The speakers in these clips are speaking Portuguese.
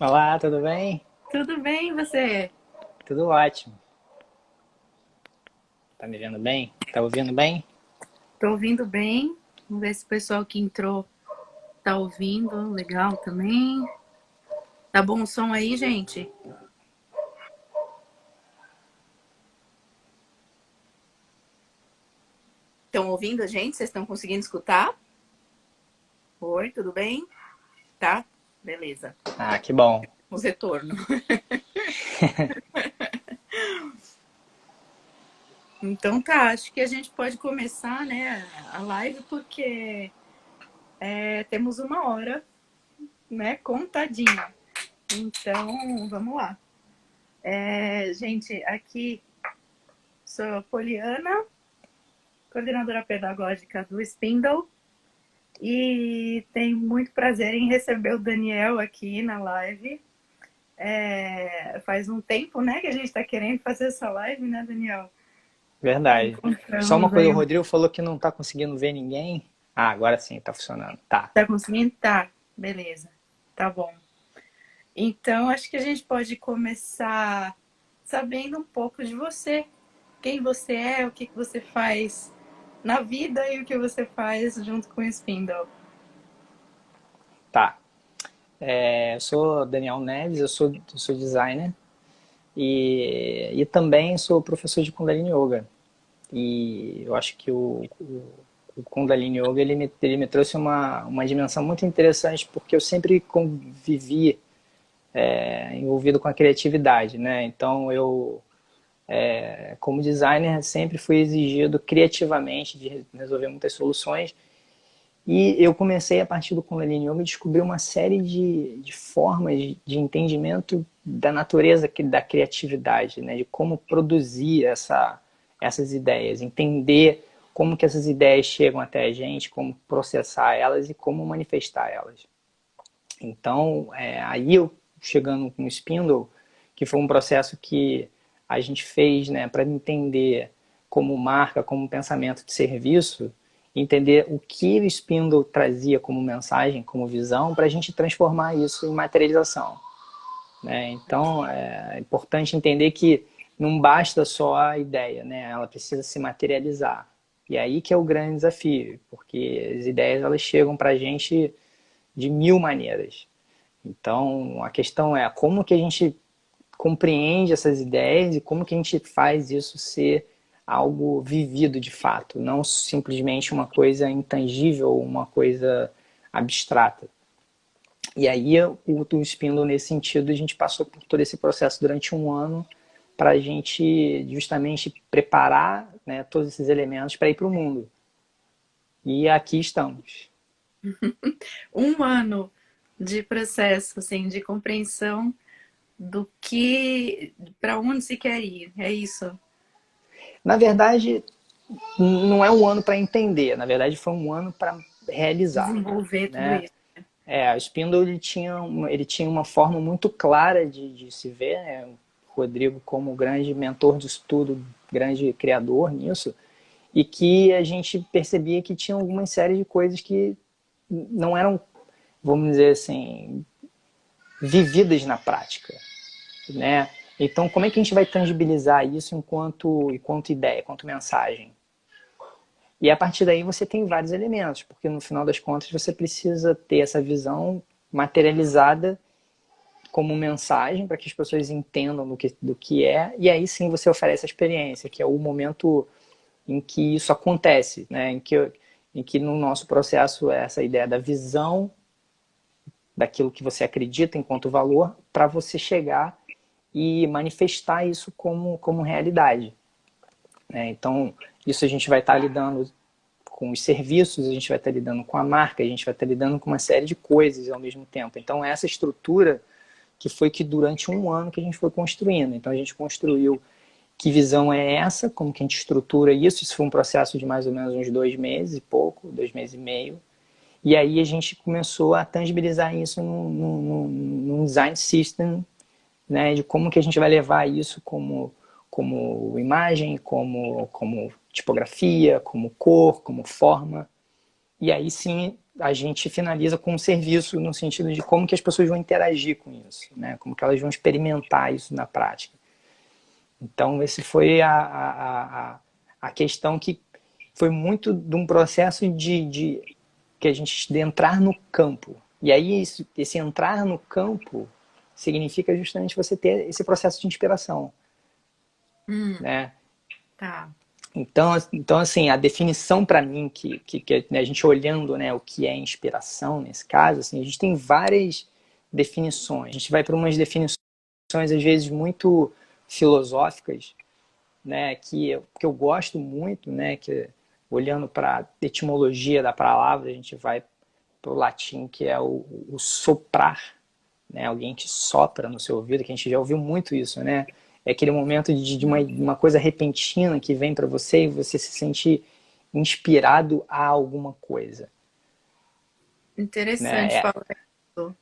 Olá, tudo bem? Tudo bem, e você? Tudo ótimo. Tá me vendo bem? Tá ouvindo bem? Tô ouvindo bem. Vamos ver se o pessoal que entrou tá ouvindo. Legal também. Tá bom o som aí, gente? Estão ouvindo a gente? Vocês estão conseguindo escutar? Oi, tudo bem? Tá? Beleza. Ah, que bom. Os retornos. Então tá, acho que a gente pode começar, né, a live, porque temos uma hora, né, contadinha. Então, vamos lá. Gente, aqui sou a Poliana, coordenadora pedagógica do Spindle. E tenho muito prazer em receber o Daniel aqui na live. Faz um tempo, né, que a gente está querendo fazer essa live, né, Daniel? Verdade. Só uma Encontramos coisa, o aí. Rodrigo falou que não tá conseguindo ver ninguém. Ah, agora sim, tá funcionando. Tá. Tá conseguindo? Tá, beleza. Tá bom. Então, acho que a gente pode começar sabendo um pouco de você. Quem você é, o que você faz na vida e o que você faz junto com o Spindle. Tá. Eu sou Daniel Neves, eu sou designer e também sou professor de Kundalini Yoga. E eu acho que o Kundalini Yoga ele me trouxe uma dimensão muito interessante porque eu sempre convivi envolvido com a criatividade, né? Então como designer, sempre fui exigido criativamente de resolver muitas soluções. E eu comecei, a partir do Kundalini Yoga, a descobrir uma série de formas de entendimento da natureza da criatividade, né? De como produzir essas ideias, entender como que essas ideias chegam até a gente, como processar elas e como manifestar elas. Então, aí eu chegando com o Spindle, que foi um processo que a gente fez, né, para entender como marca, como pensamento de serviço, entender o que o Spindle trazia como mensagem, como visão, para a gente transformar isso em materialização. Né? Então, é importante entender que não basta só a ideia, né? Ela precisa se materializar. E aí que é o grande desafio, porque as ideias elas chegam para a gente de mil maneiras. Então, a questão é como que a gente compreende essas ideias e como que a gente faz isso ser algo vivido de fato, não simplesmente uma coisa intangível, uma coisa abstrata. E aí, o Spindle, nesse sentido, a gente passou por todo esse processo durante um ano para a gente justamente preparar, né, todos esses elementos para ir para o mundo. E aqui estamos. Um ano de processo, assim, de compreensão do que, para onde se quer ir, é isso. Na verdade, não é um ano para entender, na verdade foi um ano para realizar, Desenvolver tudo né? isso. O Spindle ele tinha uma forma muito clara de se ver, né? O Rodrigo como grande mentor de estudo, grande criador nisso, e que a gente percebia que tinha algumas séries de coisas que não eram, vamos dizer assim, vividas na prática, né? Então, como é que a gente vai tangibilizar isso enquanto ideia, enquanto mensagem? E a partir daí você tem vários elementos, porque no final das contas você precisa ter essa visão materializada como mensagem para que as pessoas entendam do que é, e aí sim você oferece a experiência, que é o momento em que isso acontece, né? em que no nosso processo é essa ideia da visão daquilo que você acredita enquanto valor para você chegar e manifestar isso como realidade. Né? Então, isso a gente vai estar lidando com os serviços, a gente vai estar lidando com a marca, a gente vai estar lidando com uma série de coisas ao mesmo tempo. Então, essa estrutura que foi que durante um ano que a gente foi construindo. Então, a gente construiu que visão é essa, como que a gente estrutura isso. Isso foi um processo de mais ou menos uns 2 meses e pouco, 2 meses e meio. E aí a gente começou a tangibilizar isso num design system, né, de como que a gente vai levar isso como imagem, como tipografia, como cor, como forma. E aí sim a gente finaliza com um serviço no sentido de como que as pessoas vão interagir com isso, né? Como que elas vão experimentar isso na prática. Então, esse foi a questão que foi muito de um processo que a gente de entrar no campo. E aí, esse entrar no campo significa justamente você ter esse processo de inspiração, Hum, né? tá. Então assim, a definição para mim, né, a gente olhando, né, o que é inspiração nesse caso, assim, a gente tem várias definições. A gente vai para umas definições, às vezes, muito filosóficas, né, que eu gosto muito, né, que olhando para a etimologia da palavra, a gente vai para o latim, que é o soprar, né, alguém que sopra no seu ouvido, que a gente já ouviu muito isso, né? É aquele momento de uma coisa repentina que vem para você e você se sente inspirado a alguma coisa, Interessante né? falar isso,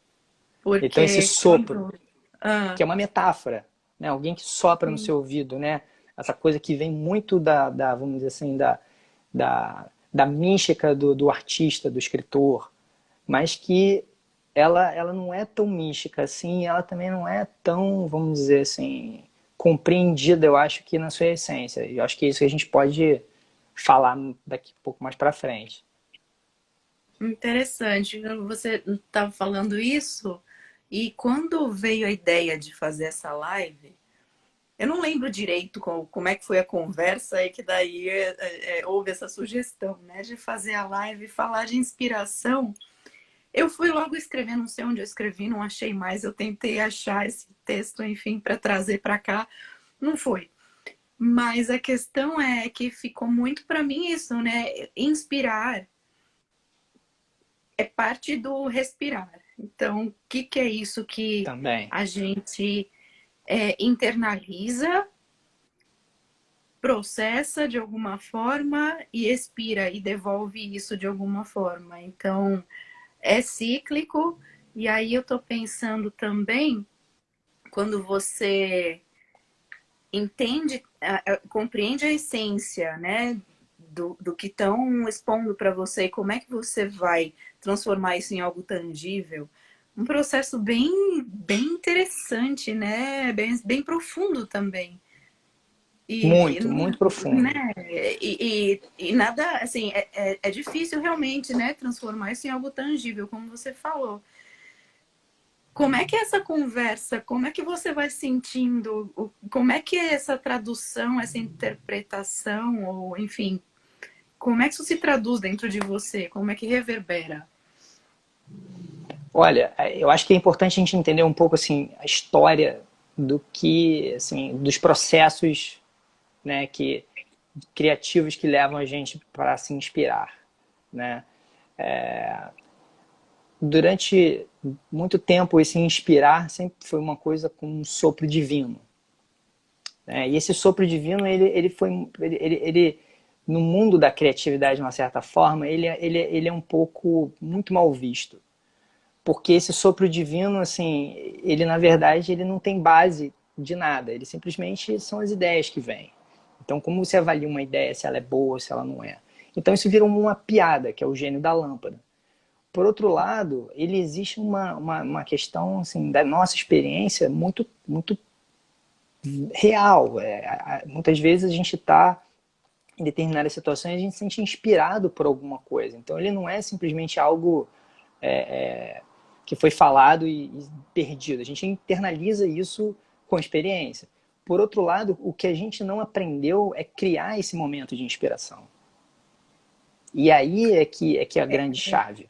Então esse porque sopro, quando... Ah, que é uma metáfora, né? Alguém que sopra no sim. seu ouvido, né? Essa coisa que vem muito vamos dizer assim, da mística do artista, do escritor, mas que ela não é tão mística assim, ela também não é tão, vamos dizer assim, compreendida, eu acho que na sua essência. E eu acho que é isso que a gente pode falar daqui um pouco mais para frente. Interessante. Você estava falando isso, e quando veio a ideia de fazer essa live, eu não lembro direito como é que foi a conversa e que daí houve essa sugestão, né, de fazer a live e falar de inspiração. Eu fui logo escrever, não sei onde eu escrevi, não achei mais. Eu tentei achar esse texto, enfim, para trazer para cá, não foi. Mas a questão é que ficou muito para mim isso, né? Inspirar é parte do respirar. Então, o que é isso que Também. a gente internaliza, processa de alguma forma e expira e devolve isso de alguma forma. Então, é cíclico. E aí eu estou pensando também, quando você entende, compreende a essência, né, do que estão expondo para você e como é que você vai transformar isso em algo tangível. Um processo bem interessante, né? Bem profundo também. Muito, muito profundo. Né? E nada, assim, é difícil realmente, né, transformar isso em algo tangível, como você falou. Como é que é essa conversa? Como é que você vai sentindo? Como é que é essa tradução, essa interpretação, ou enfim, como é que isso se traduz dentro de você? Como é que reverbera? Olha, eu acho que é importante a gente entender um pouco assim a história do que, assim, dos processos, né, que criativos que levam a gente para se inspirar, né? Durante muito tempo esse inspirar sempre foi uma coisa com um sopro divino, né? E esse sopro divino ele foi no mundo da criatividade de uma certa forma ele é um pouco muito mal visto, porque esse sopro divino assim ele na verdade ele não tem base de nada, ele simplesmente são as ideias que vêm. Então como você avalia uma ideia se ela é boa ou se ela não é? Então isso vira uma piada, que é o gênio da lâmpada. Por outro lado, ele existe uma questão assim, da nossa experiência muito real. Muitas vezes a gente está em determinadas situações e a gente se sente inspirado por alguma coisa. Então ele não é simplesmente algo que foi falado e perdido. A gente internaliza isso com experiência. Por outro lado, o que a gente não aprendeu é criar esse momento de inspiração. E aí é que é a grande chave.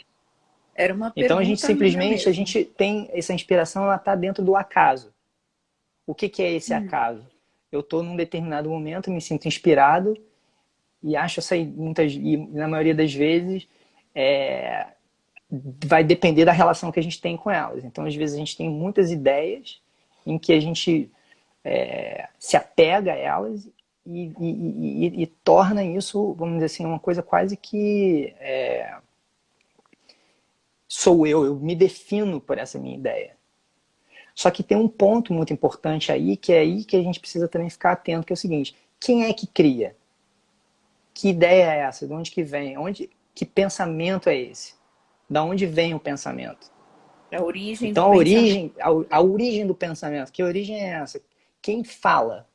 Era uma Então a gente pergunta minha simplesmente a mesmo. gente tem essa inspiração, ela está dentro do acaso. O que é esse Hum. acaso? Eu estou num determinado momento, me sinto inspirado e acho essa muitas e na maioria das vezes é, vai depender da relação que a gente tem com elas. Então às vezes a gente tem muitas ideias em que a gente se apega a elas e torna isso, vamos dizer assim, uma coisa quase que sou eu me defino por essa minha ideia. Só que tem um ponto muito importante aí, que é aí que a gente precisa também ficar atento, que é o seguinte: quem é que cria? Que ideia é essa? De onde que vem? Que pensamento é esse? Da onde vem o pensamento? A origem do Então pensamento. a origem do pensamento, que origem é essa? Quem fala?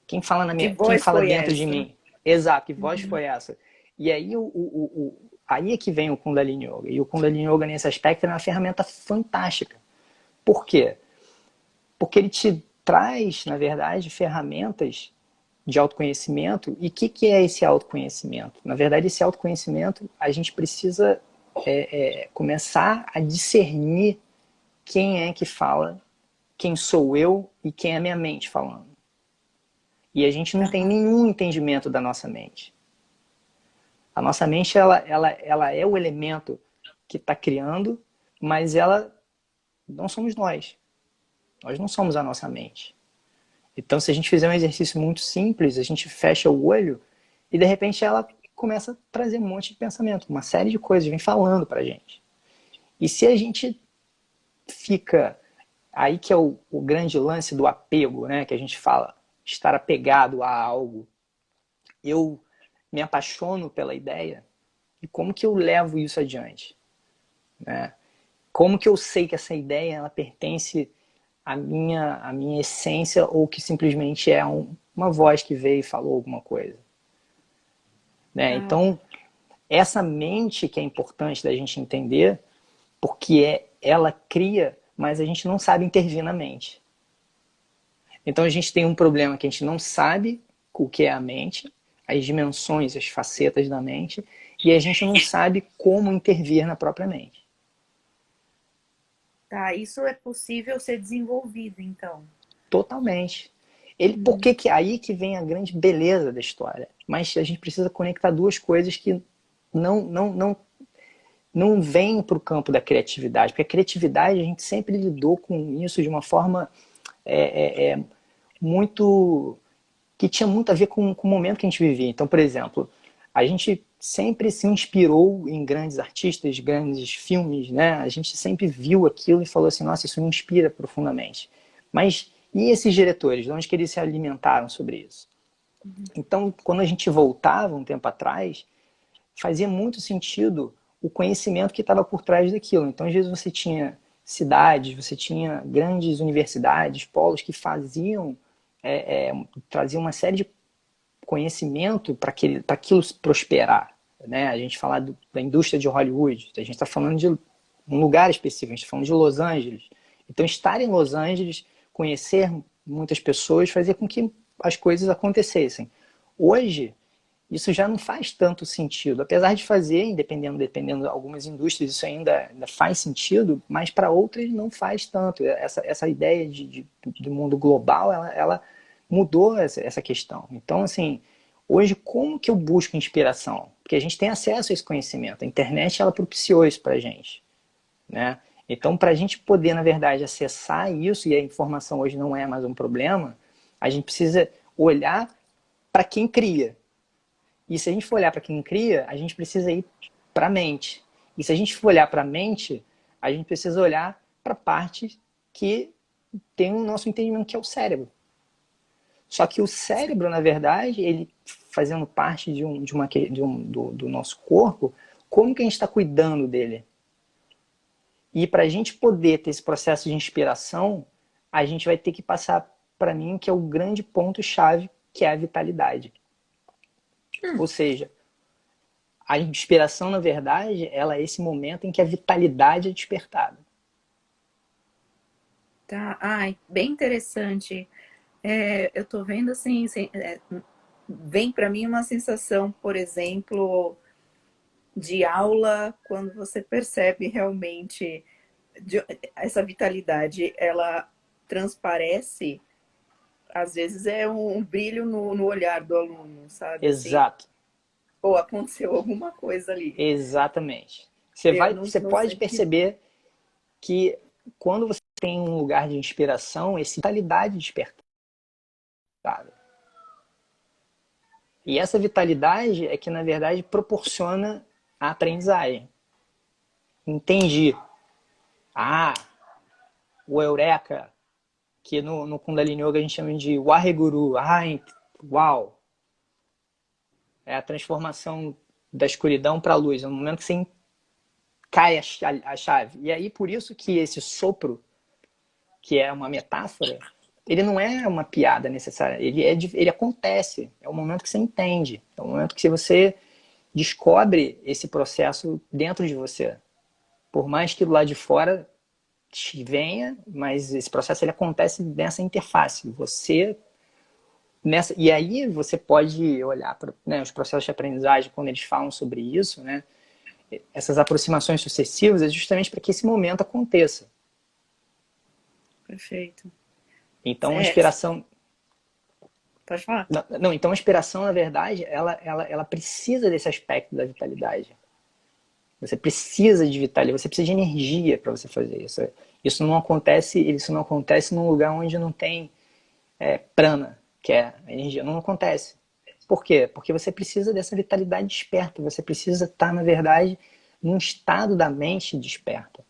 Que Quem voz fala foi dentro de essa? mim? Exato, que voz Uhum. foi essa? E aí, aí é que vem o Kundalini Yoga. E o Kundalini Yoga, nesse aspecto, é uma ferramenta fantástica. Por quê? Porque ele te traz, na verdade, ferramentas de autoconhecimento. E o que é esse autoconhecimento? Na verdade, esse autoconhecimento, a gente precisa começar a discernir quem é que fala, quem sou eu e quem é a minha mente falando. E a gente não tem Tá. nenhum entendimento da nossa mente. A nossa mente, ela é o elemento que está criando, mas ela não somos nós. Nós não somos a nossa mente. Então, se a gente fizer um exercício muito simples, a gente fecha o olho e, de repente, ela começa a trazer um monte de pensamento, uma série de coisas, vem falando pra gente. E se a gente fica... Aí que é o grande lance do apego, né? Que a gente fala, estar apegado a algo. Eu me apaixono pela ideia e como que eu levo isso adiante? Né? Como que eu sei que essa ideia ela pertence à minha essência ou que simplesmente é uma voz que veio e falou alguma coisa? Né? Tá. Então, essa mente que é importante da gente entender, porque ela cria, mas a gente não sabe intervir na mente. Então, a gente tem um problema que a gente não sabe o que é a mente, as dimensões, as facetas da mente, e a gente não sabe como intervir na própria mente. Tá, isso é possível ser desenvolvido, então. Totalmente. Ele, Uhum. porque que aí que vem a grande beleza da história. Mas a gente precisa conectar duas coisas que não não não não vêm para o campo da criatividade, porque a criatividade a gente sempre lidou com isso de uma forma muito que tinha muito a ver com o momento que a gente vivia. Então, por exemplo, a gente sempre se inspirou em grandes artistas, grandes filmes, né? A gente sempre viu aquilo e falou assim, nossa, isso me inspira profundamente. Mas e esses diretores, de onde que eles se alimentaram sobre isso? Então, quando a gente voltava um tempo atrás, fazia muito sentido o conhecimento que estava por trás daquilo. Então, às vezes você tinha cidades, você tinha grandes universidades, polos que faziam, traziam uma série de conhecimento para aquilo prosperar. Né? A gente fala da indústria de Hollywood, a gente está falando de um lugar específico, a gente está falando de Los Angeles. Então, estar em Los Angeles, conhecer muitas pessoas, fazia com que as coisas acontecessem. Hoje, isso já não faz tanto sentido. Apesar de fazer, dependendo de algumas indústrias, isso ainda faz sentido, mas para outras não faz tanto. Essa ideia de mundo global, ela mudou essa questão. Então, assim, hoje, como que eu busco inspiração? Porque a gente tem acesso a esse conhecimento. A internet, ela propiciou isso para a gente. Né? Então, para a gente poder, na verdade, acessar isso, e a informação hoje não é mais um problema, a gente precisa olhar para quem cria. E se a gente for olhar para quem cria, a gente precisa ir para a mente. E se a gente for olhar para a mente, a gente precisa olhar para a parte que tem o nosso entendimento, que é o cérebro. Só que o cérebro, na verdade, ele fazendo parte do nosso corpo, como que a gente está cuidando dele? E para a gente poder ter esse processo de inspiração, a gente vai ter que passar, para mim, que é o grande ponto-chave, que é a vitalidade. Ou seja, a inspiração, na verdade, ela é esse momento em que a vitalidade é despertada. Tá. Ai, bem interessante. Eu tô vendo assim, vem para mim uma sensação, por exemplo, de aula, quando você percebe realmente essa vitalidade, ela transparece, às vezes é um brilho no olhar do aluno, sabe? Assim, Exato, ou aconteceu alguma coisa ali. exatamente. Eu Você não pode sei que. perceber que quando você tem um lugar de inspiração, essa vitalidade despertada. E essa vitalidade é que, na verdade, proporciona a aprendizagem. Entendi. Ah, o Eureka, que no Kundalini Yoga a gente chama de Waheguru. Ah, uau! É a transformação da escuridão para a luz, é um momento que você cai a chave. E aí, por isso que esse sopro, que é uma metáfora, ele não é uma piada necessária, ele acontece, é o momento que você entende, é o momento que você descobre esse processo dentro de você. Por mais que do lado de fora te venha, mas esse processo ele acontece nessa interface. E aí você pode olhar para, né, os processos de aprendizagem, quando eles falam sobre isso, né, essas aproximações sucessivas, é justamente para que esse momento aconteça. Perfeito. Então, a inspiração... Pode falar. Não, então a inspiração, na verdade, ela precisa desse aspecto da vitalidade. Você precisa de vitalidade, você precisa de energia para você fazer isso. Isso não acontece num lugar onde não tem prana, que é a energia. Não acontece. Por quê? Porque você precisa dessa vitalidade desperta. Você precisa estar, na verdade, num estado da mente desperta.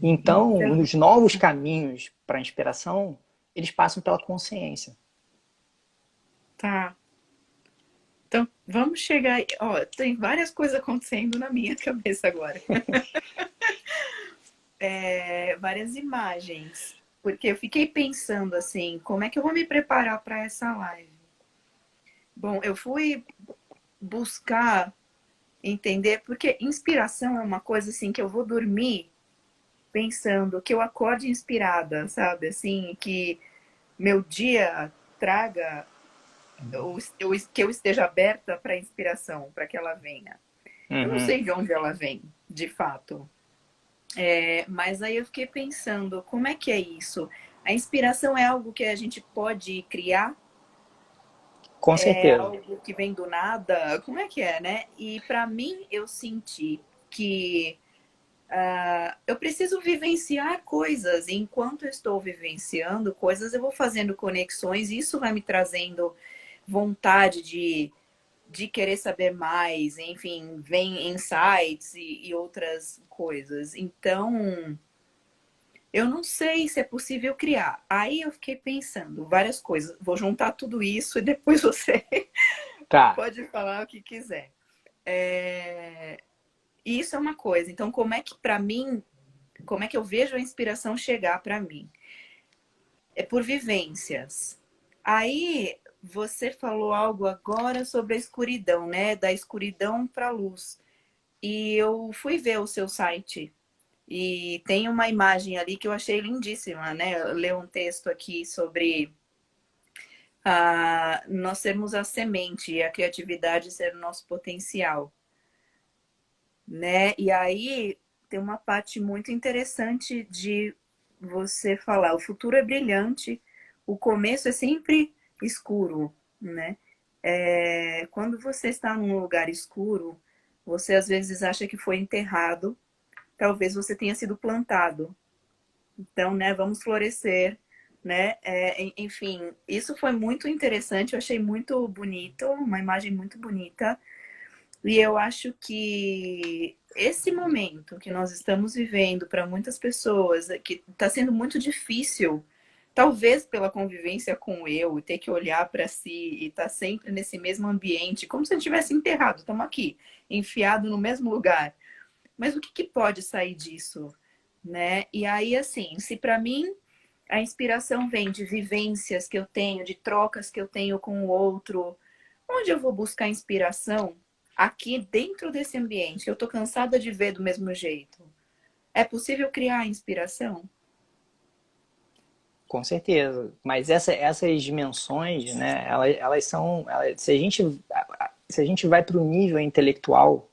Então, os novos caminhos para a inspiração, eles passam pela consciência. Tá. Então, vamos chegar aí. Ó, tem várias coisas acontecendo na minha cabeça agora. Várias imagens. Porque eu fiquei pensando assim, como é que eu vou me preparar para essa live? Bom, eu fui buscar entender, porque inspiração é uma coisa assim que eu vou dormir pensando, que eu acorde inspirada, sabe? Assim, que meu dia traga, que eu esteja aberta para a inspiração, para que ela venha. Eu não sei de onde ela vem, de fato. Mas aí eu fiquei pensando, como é que é isso? A inspiração é algo que a gente pode criar? Com É certeza. algo que vem do nada? Como é que é, né? E para mim, eu senti que eu preciso vivenciar coisas. E enquanto eu estou vivenciando coisas, eu vou fazendo conexões e isso vai me trazendo vontade de querer saber mais. Enfim, vem insights e outras coisas. Então, eu não sei se é possível criar. Aí eu fiquei pensando várias coisas. Vou juntar tudo isso e depois você Tá. pode falar o que quiser. Isso é uma coisa. Então, como é que para mim, como é que eu vejo a inspiração chegar para mim? É por vivências. Aí você falou algo agora sobre a escuridão, né? Da escuridão para a luz. E eu fui ver o seu site e tem uma imagem ali que eu achei lindíssima, né? Eu leio um texto aqui sobre nós sermos a semente e a criatividade ser o nosso potencial, né? E aí tem uma parte muito interessante de você falar, o futuro é brilhante, o começo é sempre escuro, né? Quando você está num lugar escuro, você às vezes acha que foi enterrado, talvez você tenha sido plantado. Então, né, vamos florescer, né? Enfim, isso foi muito interessante, eu achei muito bonito, uma imagem muito bonita. E eu acho que esse momento que nós estamos vivendo para muitas pessoas, que está sendo muito difícil, talvez pela convivência com eu, ter que olhar para si e estar sempre nesse mesmo ambiente, como se a gente tivesse enterrado, estamos aqui, enfiado no mesmo lugar. Mas o que, que pode sair disso, né? E aí, assim, se para mim a inspiração vem de vivências que eu tenho, de trocas que eu tenho com o outro, onde eu vou buscar inspiração? Aqui dentro desse ambiente, eu tô cansada de ver do mesmo jeito. É possível criar inspiração? Com certeza. Mas essas dimensões, né, elas são. Se a gente vai para o nível intelectual,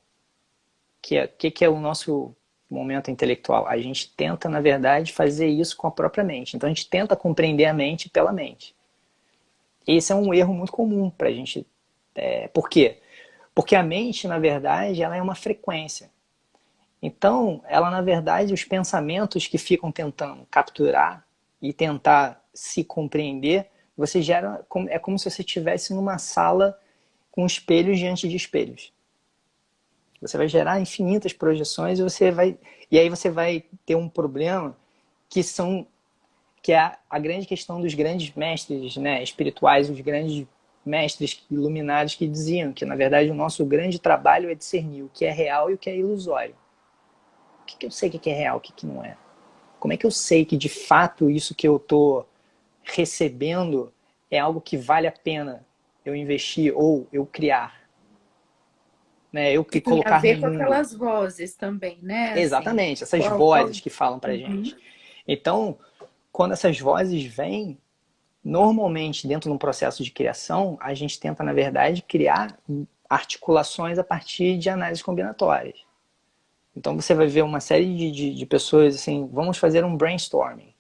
que é o nosso momento intelectual? A gente tenta, na verdade, fazer isso com a própria mente. Então a gente tenta compreender a mente pela mente. Esse é um erro muito comum para a gente. Por quê? Porque a mente, na verdade, ela é uma frequência. Então, ela, na verdade, os pensamentos que ficam tentando capturar e tentar se compreender, você gera, é como se você estivesse numa sala com espelhos diante de espelhos. Você vai gerar infinitas projeções e aí você vai ter um problema que é a grande questão dos grandes mestres, né, espirituais, os grandes mestres iluminados que diziam que, na verdade, o nosso grande trabalho é discernir o que é real e o que é ilusório. O que eu sei que é real, o que não é? Como é que eu sei que, de fato, isso que eu estou recebendo é algo que vale a pena eu investir ou eu criar? Né? Eu Que que tem a colocar no ver com mundo. aquelas vozes também, né? Assim, Exatamente, essas qual... vozes que falam pra Uhum. gente. Então, quando essas vozes vêm, normalmente, dentro de um processo de criação, a gente tenta, na verdade, criar articulações a partir de análises combinatórias. Então, você vai ver uma série de pessoas assim, vamos fazer um brainstorming.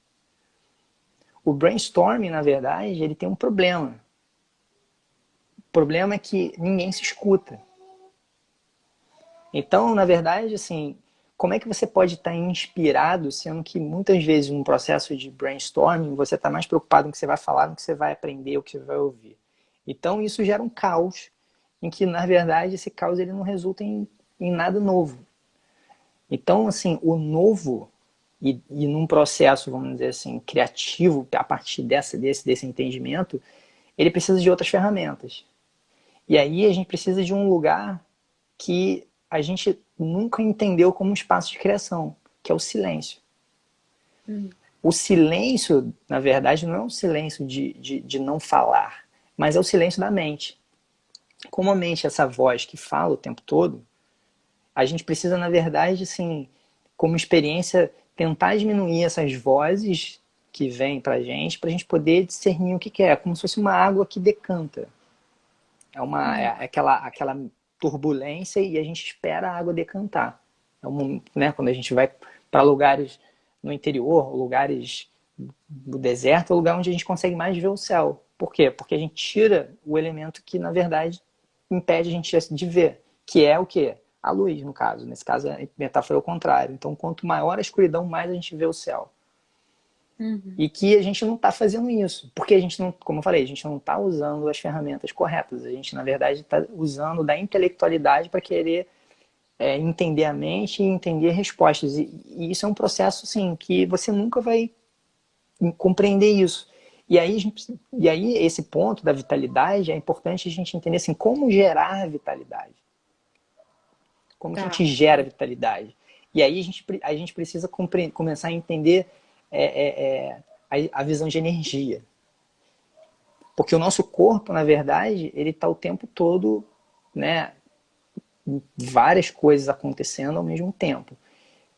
O brainstorming, na verdade, ele tem um problema. O problema é que ninguém se escuta. Então, na verdade, assim, como é que você pode estar inspirado, sendo que muitas vezes num processo de brainstorming você está mais preocupado com o que você vai falar, do que você vai aprender, o que você vai ouvir. Então, isso gera um caos, em que, na verdade, esse caos ele não resulta em nada novo. Então, assim, o novo, e num processo, vamos dizer assim, criativo, a partir desse entendimento, ele precisa de outras ferramentas. E aí a gente precisa de um lugar que a gente nunca entendeu como um espaço de criação, que é o silêncio. Hum. O silêncio, na verdade, não é um silêncio de não falar, mas é o silêncio da mente. Como a mente é essa voz que fala o tempo todo, a gente precisa, na verdade, assim, como experiência, tentar diminuir essas vozes que vêm pra gente poder discernir o que é. É como se fosse uma água que decanta. É aquela turbulência e a gente espera a água decantar. Né, quando a gente vai para lugares no interior, lugares do deserto, é o lugar onde a gente consegue mais ver o céu. Por quê? Porque a gente tira o elemento que, na verdade, impede a gente de ver, que é o quê? A luz, no caso. Nesse caso, a metáfora é o contrário. Então, quanto maior a escuridão, mais a gente vê o céu. Uhum. E que a gente não está fazendo isso. Porque a gente não, como eu falei, a gente não está usando as ferramentas corretas. A gente, na verdade, está usando da intelectualidade para querer entender a mente e entender respostas. E isso é um processo, assim, que você nunca vai compreender isso. E aí, esse ponto da vitalidade, é importante a gente entender assim, como gerar vitalidade. Como que a Tá. gente gera vitalidade. E aí a gente precisa começar a entender a visão de energia. Porque o nosso corpo, na verdade, ele está o tempo todo, né, várias coisas acontecendo ao mesmo tempo.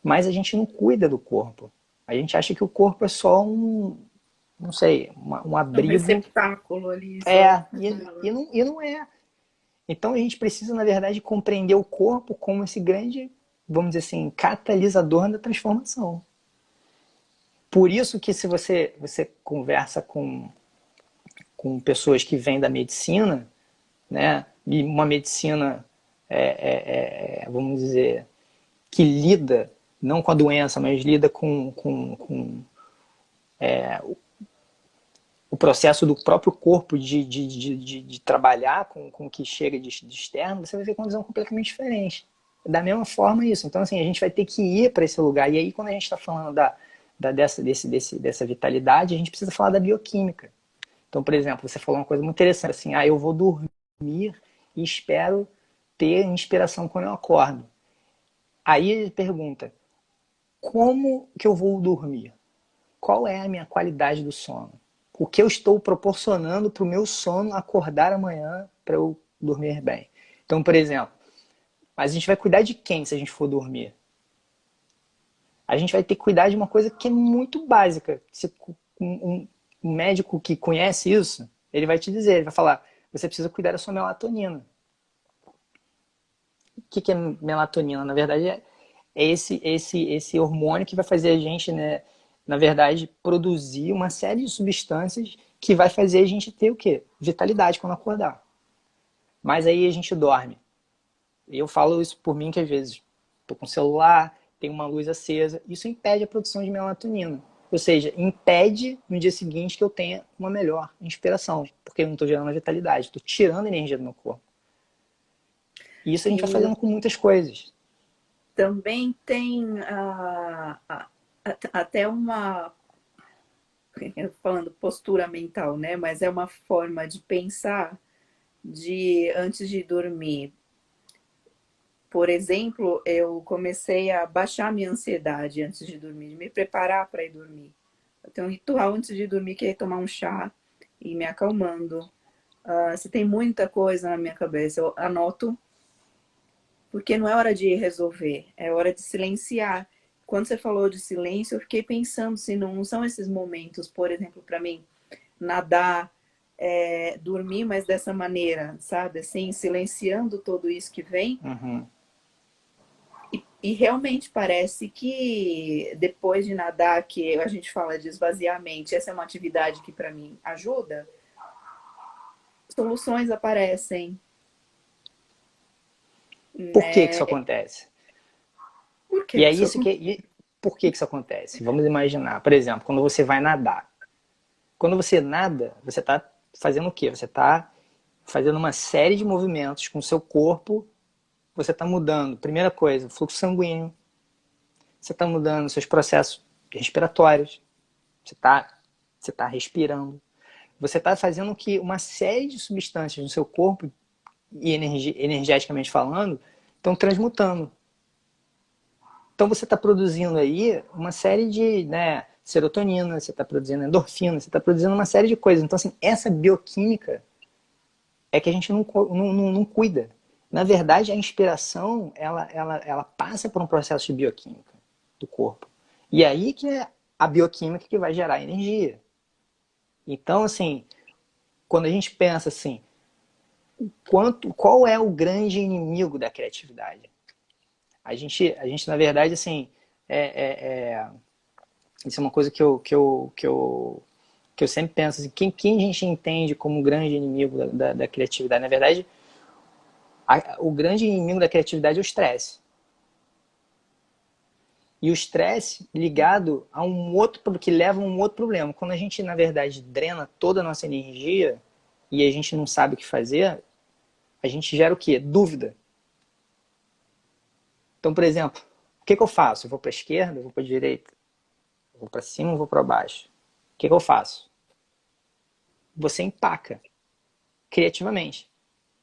Mas a gente não cuida do corpo. A gente acha que o corpo é só não sei, um É um abrigo. receptáculo ali, só. E não é. Então a gente precisa, na verdade, compreender o corpo como esse grande, vamos dizer assim, catalisador da transformação. Por isso que se você conversa com pessoas que vêm da medicina, né, e uma medicina, vamos dizer, que lida não com a doença, mas lida com o processo do próprio corpo de trabalhar com o que chega de externo, você vai ver com uma visão completamente diferente. Da mesma forma isso. Então, assim, a gente vai ter que ir para esse lugar. E aí, quando a gente está falando dessa vitalidade, a gente precisa falar da bioquímica. Então, por exemplo, você falou uma coisa muito interessante, assim, eu vou dormir e espero ter inspiração quando eu acordo. Aí ele pergunta, como que eu vou dormir? Qual é a minha qualidade do sono? O que eu estou proporcionando para o meu sono acordar amanhã para eu dormir bem? Então, por exemplo, mas a gente vai cuidar de quem se a gente for dormir? A gente vai ter que cuidar de uma coisa que é muito básica. Se um médico que conhece isso, ele vai te dizer, ele vai falar, você precisa cuidar da sua melatonina. O que é melatonina? Na verdade, é esse hormônio que vai fazer a gente, né, na verdade, produzir uma série de substâncias que vai fazer a gente ter o quê? Vitalidade quando acordar. Mas aí a gente dorme. Eu falo isso por mim que às vezes estou com o celular, tem uma luz acesa, isso impede a produção de melatonina. Ou seja, impede no dia seguinte que eu tenha uma melhor inspiração, porque eu não estou gerando a vitalidade, estou tirando energia do meu corpo. E isso a gente vai E fazendo com muitas coisas. também tem até uma, falando postura mental, né? Mas é uma forma de pensar de antes de dormir. Por exemplo, eu comecei a baixar minha ansiedade antes de dormir, de me preparar para ir dormir. Eu tenho um ritual antes de dormir que é tomar um chá e me acalmando. Se tem muita coisa na minha cabeça, eu anoto, porque não é hora de resolver, é hora de silenciar. Quando você falou de silêncio, eu fiquei pensando se não são esses momentos, por exemplo, para mim, nadar, dormir, mas dessa maneira, sabe? Assim, silenciando tudo isso que vem. Uhum. E realmente parece que depois de nadar, que a gente fala de esvaziar a mente, essa é uma atividade que para mim ajuda, soluções aparecem, Por que que né? isso acontece? Por que E é isso? isso que. Por que que isso acontece? Vamos imaginar, por exemplo, quando você vai nadar. Quando você nada, você está fazendo o quê? Você está fazendo uma série de movimentos com o seu corpo. Você está mudando, primeira coisa, o fluxo sanguíneo. Você está mudando seus processos respiratórios. Você tá respirando. Você está fazendo que uma série de substâncias no seu corpo, e energeticamente falando, estão transmutando. Então você está produzindo aí uma série de, né, serotonina, você está produzindo endorfina, você está produzindo uma série de coisas. Então, assim, essa bioquímica é que a gente não cuida. Na verdade, a inspiração, ela passa por um processo de bioquímica do corpo. E aí que é a bioquímica que vai gerar energia. Então, assim, quando a gente pensa assim, qual é o grande inimigo da criatividade? A gente na verdade, assim, é, é, isso é uma coisa que eu sempre penso, assim, quem a gente entende como grande inimigo da criatividade? Na verdade, o grande inimigo da criatividade é o estresse. E o estresse ligado a um outro, que leva a um outro problema. Quando a gente, na verdade, drena toda a nossa energia e a gente não sabe o que fazer, a gente gera o quê? Dúvida. Então, por exemplo, o que eu faço? Eu vou para a esquerda, eu vou para a direita, eu vou para cima, eu vou para baixo. O que eu faço? Você empaca criativamente.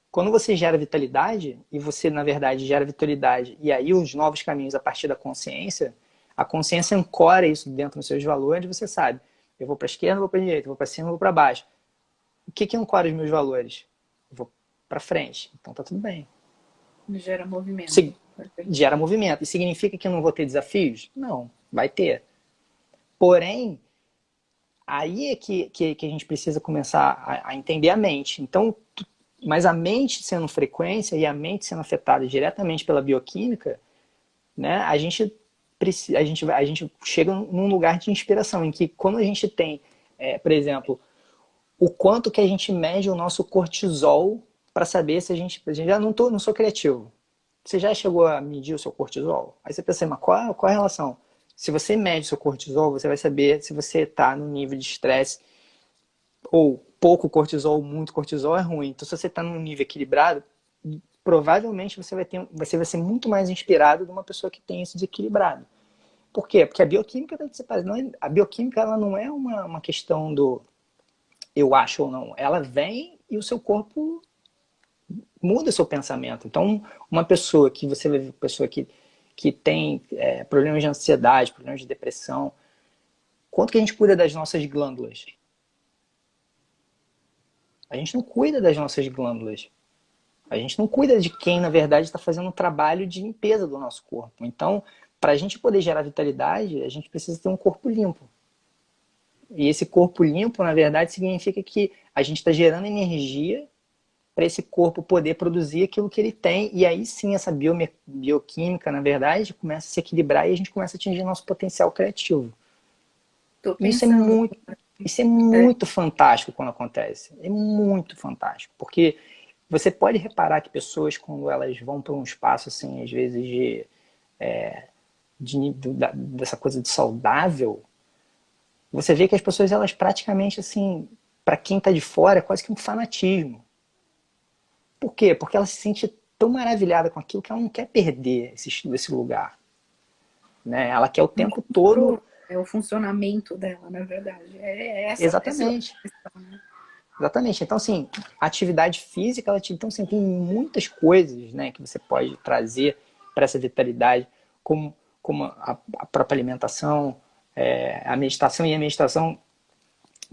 Quando você gera vitalidade, e você, na verdade, gera vitalidade, e aí os novos caminhos a partir da consciência, a consciência ancora isso dentro dos seus valores, você sabe, eu vou para a esquerda, eu vou para a direita, eu vou para cima, eu vou para baixo. O que ancora os meus valores? Eu vou para frente, então tá tudo bem. Gera movimento. Gera movimento. E significa que eu não vou ter desafios? Não, vai ter. Porém, aí é que a gente precisa começar a entender a mente. Então, mas a mente sendo frequência e a mente sendo afetada diretamente pela bioquímica, né, a gente chega num lugar de inspiração, em que quando a gente tem, por exemplo, o quanto que a gente mede o nosso cortisol para saber se a gente já não sou criativo. Você já chegou a medir o seu cortisol? Aí você pensa, mas qual a relação? Se você mede o seu cortisol, você vai saber se você está no nível de estresse ou pouco cortisol, muito cortisol é ruim. Então, se você está num nível equilibrado, provavelmente você vai ser muito mais inspirado de uma pessoa que tem esse desequilibrado. Por quê? Porque a bioquímica, a bioquímica ela não é uma questão do eu acho ou não. Ela vem e o seu corpo muda seu pensamento. Então, uma pessoa que você vê, pessoa que tem problemas de ansiedade, problemas de depressão, quanto que a gente cuida das nossas glândulas? A gente não cuida das nossas glândulas. A gente não cuida de quem, na verdade, está fazendo um trabalho de limpeza do nosso corpo. Então, para a gente poder gerar vitalidade, a gente precisa ter um corpo limpo. E esse corpo limpo, na verdade, significa que a gente está gerando energia para esse corpo poder produzir aquilo que ele tem. E aí sim, essa bioquímica, na verdade, começa a se equilibrar e a gente começa a atingir nosso potencial criativo. Tô E pensando. isso é É, muito fantástico quando acontece. É muito fantástico. Porque você pode reparar que pessoas, quando elas vão para um espaço, assim, às vezes, dessa coisa de saudável, você vê que as pessoas, elas praticamente, assim, para quem está de fora, é quase que um fanatismo. Por quê? Porque ela se sente tão maravilhada com aquilo que ela não quer perder esse lugar. Né? Ela quer o tempo todo. é o funcionamento dela, na verdade. É essa a Exatamente. questão, né? Exatamente. Então, assim, a atividade física, então, assim, tem muitas coisas, né, que você pode trazer para essa vitalidade, como a própria alimentação, a meditação. E a meditação,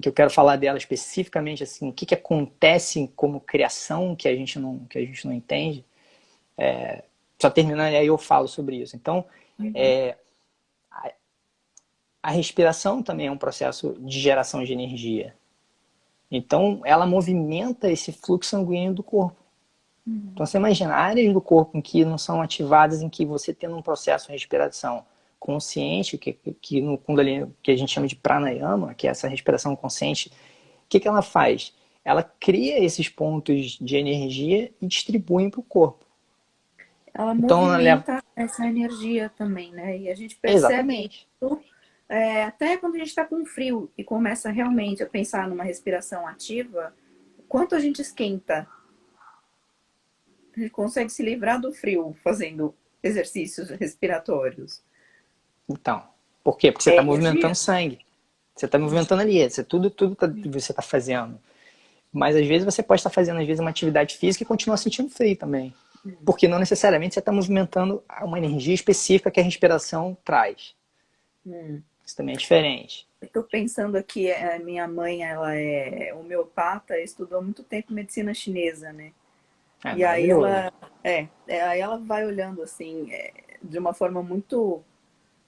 que eu quero falar dela especificamente, assim, o que, que acontece como criação que a gente não entende. Só terminando, e aí eu falo sobre isso. Então, a respiração também é um processo de geração de energia. Então, ela movimenta esse fluxo sanguíneo do corpo. Então, você imagina áreas do corpo em que não são ativadas, em que você tendo um processo de respiração consciente, que no Kundalini, que a gente chama de pranayama, que é essa respiração consciente, o que ela faz? Ela cria esses pontos de energia e distribui para o corpo. Ela Então, ela leva... movimenta essa energia também, né? E a gente percebe Exatamente. isso até quando a gente está com frio e começa realmente a pensar numa respiração ativa, o quanto a gente esquenta. A gente consegue se livrar do frio fazendo exercícios respiratórios. Então, por quê? Porque você É está movimentando energia? sangue. Você está movimentando ali, tudo você está fazendo. Mas às vezes você pode estar fazendo às vezes uma atividade física e continuar sentindo frio também. Porque não necessariamente você está movimentando uma energia específica que a respiração traz. Isso também é diferente. Estou pensando aqui, a minha mãe, ela é homeopata, estudou há muito tempo medicina chinesa, né? É E aí maravilhoso. aí ela vai olhando assim, de uma forma muito,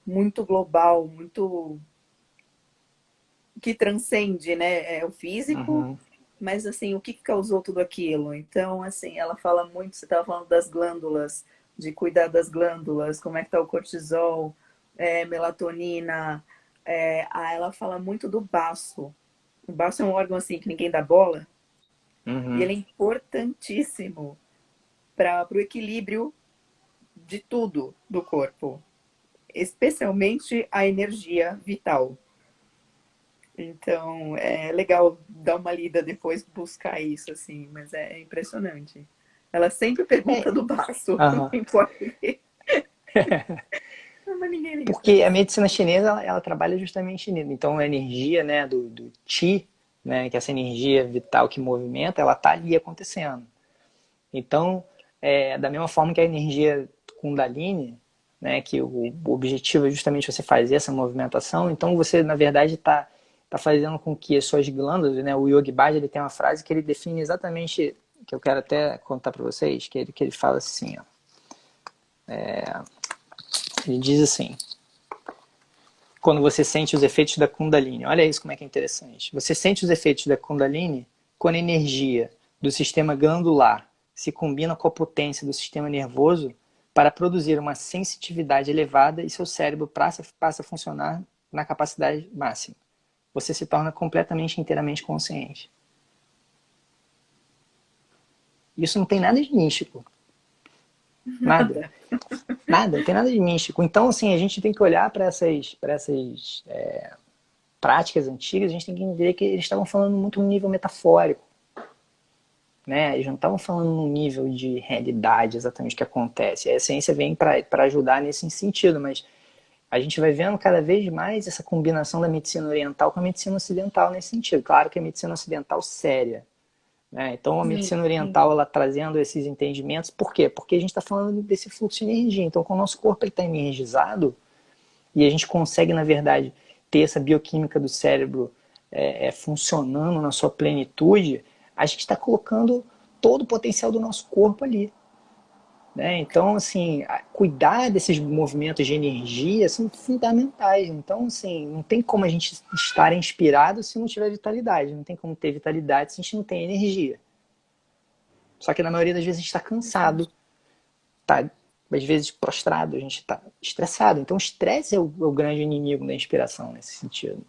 muito global, muito que transcende, né? O físico, Uhum. mas assim, o que causou tudo aquilo? Então, assim, ela fala muito, você estava falando das glândulas, de cuidar das glândulas, como é que tá o cortisol, melatonina. Ela fala muito do baço. O baço é um órgão assim que ninguém dá bola, e Uhum. ele é importantíssimo para o equilíbrio de tudo do corpo, especialmente a energia vital. Então, é legal dar uma lida depois, buscar isso, assim, mas é impressionante. Ela sempre pergunta É, do baço, não uhum. importa o quê. Mas ninguém liga pra Porque a isso. medicina chinesa, ela trabalha justamente nisso. Então, a energia, né, do Qi, né, que é essa energia vital que movimenta, ela está ali acontecendo. Então, da mesma forma que a energia Kundalini, né, que o objetivo é justamente você fazer essa movimentação, então você, na verdade, tá fazendo com que as suas glândulas, né, o Yogi Bhajan, ele tem uma frase que ele define exatamente, que eu quero até contar para vocês, que ele fala assim, ó, ele diz assim: quando você sente os efeitos da Kundalini. Olha isso como é que é interessante. Você sente os efeitos da Kundalini quando a energia do sistema glandular se combina com a potência do sistema nervoso para produzir uma sensitividade elevada e seu cérebro passa a funcionar na capacidade máxima. Você se torna completamente, inteiramente consciente. Isso não tem nada de místico. Nada. Nada. Nada, não tem nada de místico. Então, assim, a gente tem que olhar para essas práticas antigas, a gente tem que entender que eles estavam falando muito no nível metafórico. Né? Eles não estavam falando no nível de realidade exatamente o que acontece. A ciência vem para ajudar nesse sentido, mas a gente vai vendo cada vez mais essa combinação da medicina oriental com a medicina ocidental nesse sentido. Claro que a medicina ocidental séria. Né? Então a Sim, medicina sim. oriental ela trazendo esses entendimentos. Por quê? Porque a gente está falando desse fluxo de energia. Então, com o nosso corpo está energizado e a gente consegue, na verdade, ter essa bioquímica do cérebro funcionando na sua plenitude, a gente está colocando todo o potencial do nosso corpo ali. Né? Então, assim, cuidar desses movimentos de energia são fundamentais. Então, assim, não tem como a gente estar inspirado se não tiver vitalidade. Não tem como ter vitalidade se a gente não tem energia. Só que na maioria das vezes a gente está cansado, está às vezes prostrado, a gente está estressado. Então, o estresse é o grande inimigo da inspiração nesse sentido.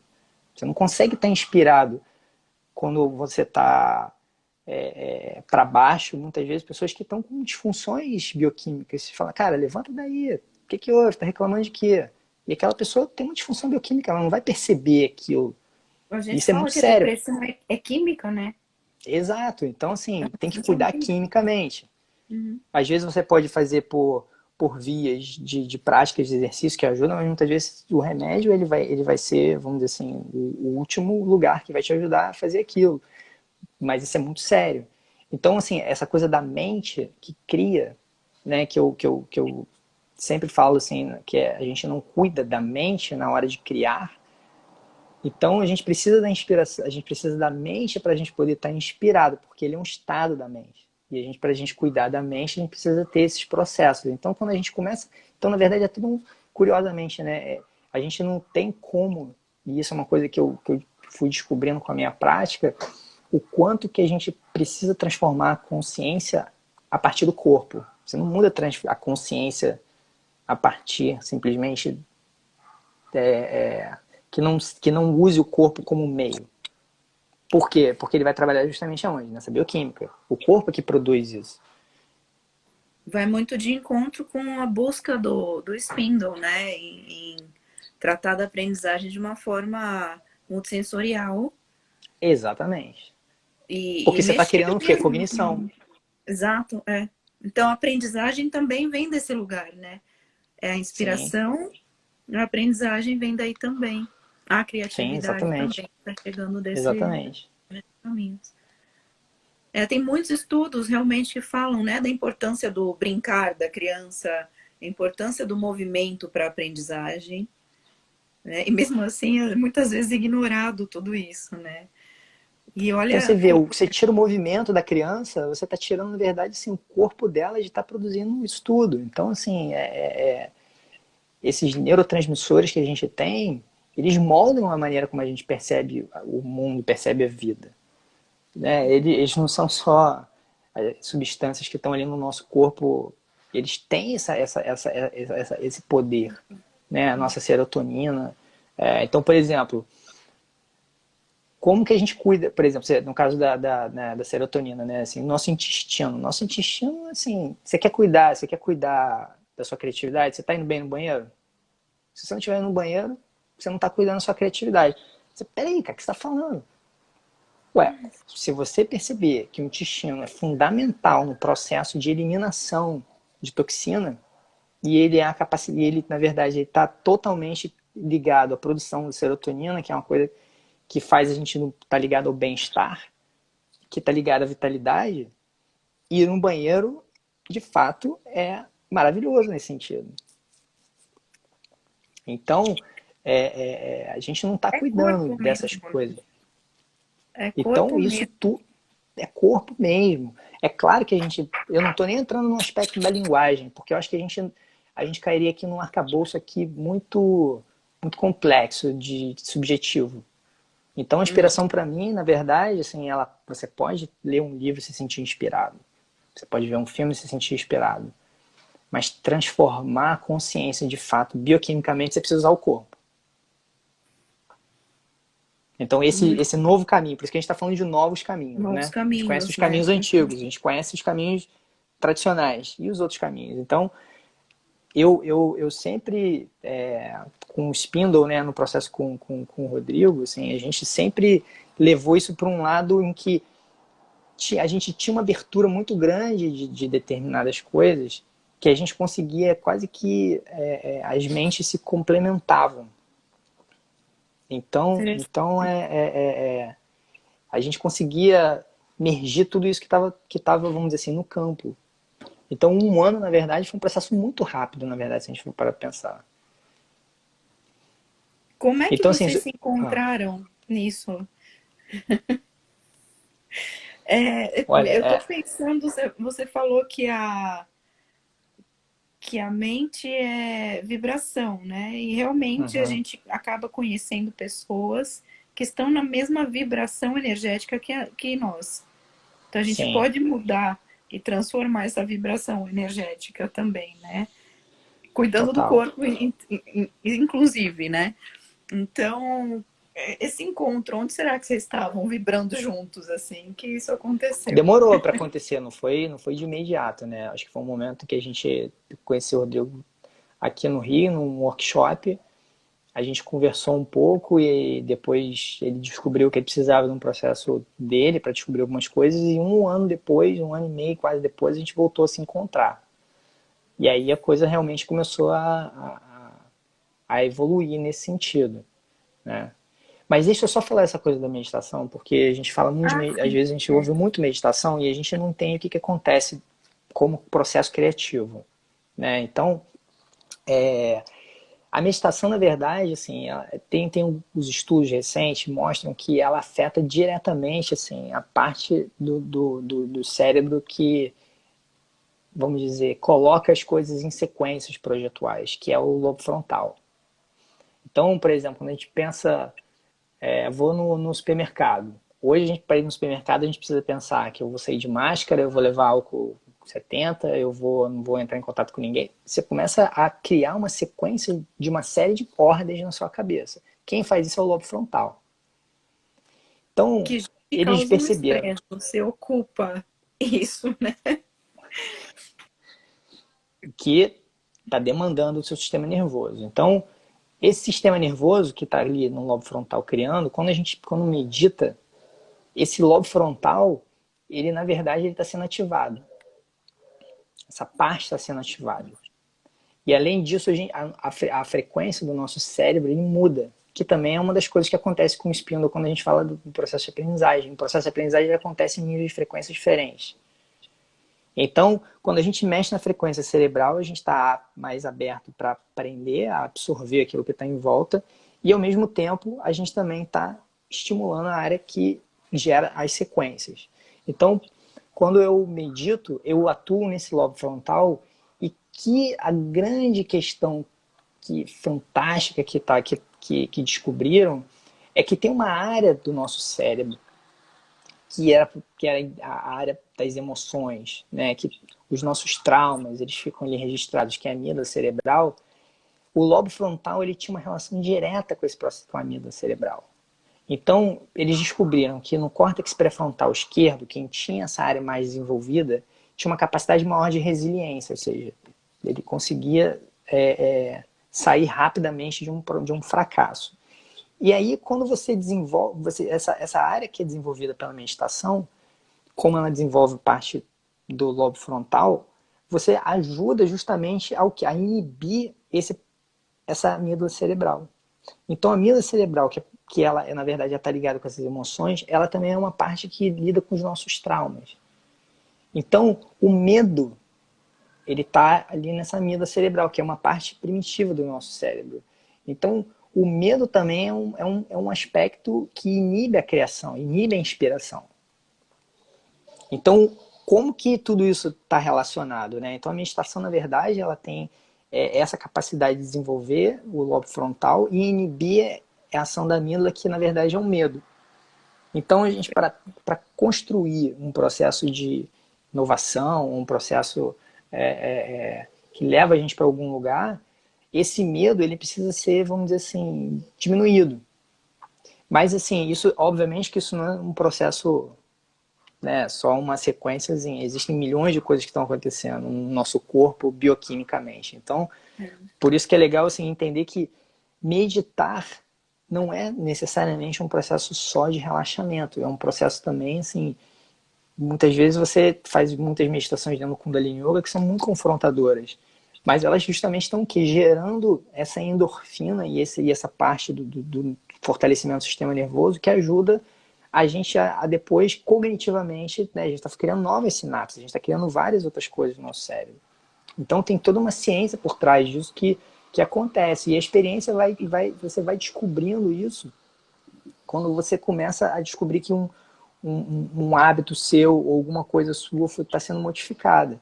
Você não consegue estar inspirado quando você está para baixo, muitas vezes, pessoas que estão com disfunções bioquímicas. Você fala, cara, levanta daí. O que houve? Está reclamando de quê? E aquela pessoa tem uma disfunção bioquímica, ela não vai perceber aquilo. A gente Isso é fala muito que a sério. depressão é química, né? Exato. Então, assim, tem que Função cuidar química. quimicamente. Uhum. Às vezes você pode fazer por vias de práticas de exercício que ajudam, mas muitas vezes o remédio ele vai ser, vamos dizer assim, o último lugar que vai te ajudar a fazer aquilo. mas isso é muito sério. Então, assim, essa coisa da mente que cria, né, que eu sempre falo assim, que a gente não cuida da mente na hora de criar. Então a gente precisa da inspiração, a gente precisa da mente para a gente poder estar inspirado, porque ele é um estado da mente. E a gente, para a gente cuidar da mente, a gente precisa ter esses processos. Então quando a gente começa, então na verdade é tudo curiosamente, né? A gente não tem como, e isso é uma coisa que eu fui descobrindo com a minha prática, o quanto que a gente precisa transformar a consciência a partir do corpo. Você não muda a consciência a partir simplesmente que não use o corpo como meio. Por quê? Porque ele vai trabalhar justamente aonde? Nessa bioquímica. O corpo é que produz isso. Vai muito de encontro com a busca do Spindle, né? Em tratar da aprendizagem de uma forma multissensorial Exatamente. e Porque você está mexer criando o quê? mesmo. Cognição. Exato, é. Então a aprendizagem também vem desse lugar, né? É a Sim, inspiração, a aprendizagem vem daí também. A sim, criatividade exatamente. também está chegando desses Exatamente. caminhos. Tem muitos estudos realmente que falam, né, da importância do brincar da criança, a importância do movimento para a aprendizagem, né? E mesmo assim, é muitas vezes ignorado tudo isso, né? E Então você olha, vê, você tira o movimento da criança, você está tirando, na verdade, assim, o corpo dela de estar produzindo isso tudo. Então, assim, esses neurotransmissores que a gente tem, eles moldam a maneira como a gente percebe o mundo, percebe a vida. Né? Eles não são só substâncias que estão ali no nosso corpo, eles têm esse poder, né? A nossa serotonina. Então, por exemplo, como que a gente cuida, por exemplo, no caso da serotonina, né? Assim, nosso intestino, assim, você quer cuidar da sua criatividade, você está indo bem no banheiro? Se você não estiver no banheiro, você não está cuidando da sua criatividade. Peraí, cara, o que você está falando? Ué, se você perceber que o intestino é fundamental no processo de eliminação de toxina, e ele é a capacidade, ele, na verdade, está totalmente ligado à produção de serotonina, que é uma coisa que faz a gente estar tá ligado ao bem-estar, que está ligado à vitalidade, ir no banheiro, de fato, é maravilhoso nesse sentido. Então, a gente não está é cuidando corpo dessas mesmo, né? coisas. É corpo Então, isso mesmo. tudo é corpo mesmo. É claro que eu não estou nem entrando no aspecto da linguagem, porque eu acho que a gente cairia aqui num arcabouço aqui muito, muito complexo de subjetivo. Então, a inspiração para mim, na verdade, assim, você pode ler um livro e se sentir inspirado. Você pode ver um filme e se sentir inspirado. Mas transformar a consciência de fato, bioquimicamente, você precisa usar o corpo. Então, esse novo caminho, por isso que a gente está falando de novos caminhos, Novos né? A gente conhece os caminhos, né? caminhos antigos, a gente conhece os caminhos tradicionais e os outros caminhos. Então, eu sempre, com o Spindle, né, no processo com o Rodrigo, assim, a gente sempre levou isso para um lado em que a gente tinha uma abertura muito grande de determinadas coisas que a gente conseguia quase que as mentes se complementavam. Então a gente conseguia mergir tudo isso que tava, vamos dizer assim, no campo. Então, um ano, na verdade, foi um processo muito rápido, na verdade, se a gente for para pensar. Como é que Então, assim, vocês se encontraram nisso? olha, Eu estou pensando, você falou que a mente é vibração, né? E realmente a uhum, gente acaba conhecendo pessoas que estão na mesma vibração energética que nós. Então a gente sim, pode mudar e transformar essa vibração energética também, né? Cuidando do total. corpo, inclusive, né? Então, esse encontro, onde será que vocês estavam vibrando juntos, assim, que isso aconteceu? Demorou para acontecer, não foi de imediato, né? Acho que foi um momento que a gente conheceu o Rodrigo aqui no Rio, num workshop. A gente conversou um pouco e depois ele descobriu que ele precisava de um processo dele para descobrir algumas coisas. E um ano depois, um ano e meio quase depois, a gente voltou a se encontrar. E aí a coisa realmente começou a evoluir nesse sentido, né? Mas deixa eu só falar essa coisa da meditação, porque a gente fala muito, Ah, às sim. vezes a gente ouve muito meditação e a gente não tem o que acontece como processo criativo, né? Então, a meditação, na verdade, assim, tem os estudos recentes mostram que ela afeta diretamente, assim, a parte do cérebro que, vamos dizer, coloca as coisas em sequências projetuais, que é o lobo frontal. Então, por exemplo, quando a gente pensa, vou no supermercado. Hoje, para ir no supermercado, a gente precisa pensar que eu vou sair de máscara, eu vou levar álcool 70, não vou entrar em contato com ninguém. Você começa a criar uma sequência de uma série de ordens na sua cabeça. Quem faz isso é o lobo frontal. Então, Que já te eles causa um perceberam estresse, você ocupa isso, né? que está demandando o seu sistema nervoso. Então, esse sistema nervoso que está ali no lobo frontal criando, quando medita, esse lobo frontal, ele na verdade ele está sendo ativado. Essa parte está sendo ativada. E além disso, a frequência do nosso cérebro ele muda, que também é uma das coisas que acontece com o Spindle quando a gente fala do processo de aprendizagem. O processo de aprendizagem acontece em níveis de frequência diferentes. Então, quando a gente mexe na frequência cerebral, a gente está mais aberto para aprender, a absorver aquilo que está em volta, e ao mesmo tempo a gente também está estimulando a área que gera as sequências. Então, quando eu medito, eu atuo nesse lobo frontal e que a grande questão que fantástica que descobriram é que tem uma área do nosso cérebro que era a área das emoções, né? Que os nossos traumas eles ficam ali registrados, que é a amígdala cerebral. O lobo frontal ele tinha uma relação direta com esse processo com a amígdala cerebral. Então, eles descobriram que no córtex pré-frontal esquerdo, quem tinha essa área mais desenvolvida, tinha uma capacidade maior de resiliência, ou seja, ele conseguia sair rapidamente de um fracasso. E aí, quando você desenvolve, essa área que é desenvolvida pela meditação, como ela desenvolve parte do lobo frontal, você ajuda justamente a inibir essa amígdala cerebral. Então, a amígdala cerebral, que ela, na verdade, está ligada com essas emoções, ela também é uma parte que lida com os nossos traumas. Então, o medo, ele está ali nessa amígdala cerebral, que é uma parte primitiva do nosso cérebro. Então, o medo também é um aspecto que inibe a criação, inibe a inspiração. Então, como que tudo isso está relacionado, né? Então, a meditação, na verdade, ela tem essa capacidade de desenvolver o lobo frontal e inibir a ação da amígdala, que na verdade é um medo. Então, a gente, para construir um processo de inovação, um processo que leva a gente para algum lugar, esse medo ele precisa ser, vamos dizer assim, diminuído. Mas, assim, isso, obviamente que isso não é um processo, né, só uma sequência, assim, existem milhões de coisas que estão acontecendo no nosso corpo bioquimicamente. Então, por isso que é legal assim, entender que meditar não é necessariamente um processo só de relaxamento, é um processo também, assim, muitas vezes você faz muitas meditações dentro do Kundalini Yoga que são muito confrontadoras, mas elas justamente estão que gerando essa endorfina e essa parte do fortalecimento do sistema nervoso que ajuda a gente a depois, cognitivamente, né, a gente está criando novas sinapses, a gente está criando várias outras coisas no nosso cérebro. Então tem toda uma ciência por trás disso que acontece. E a experiência você vai descobrindo isso quando você começa a descobrir que um hábito seu ou alguma coisa sua está sendo modificada.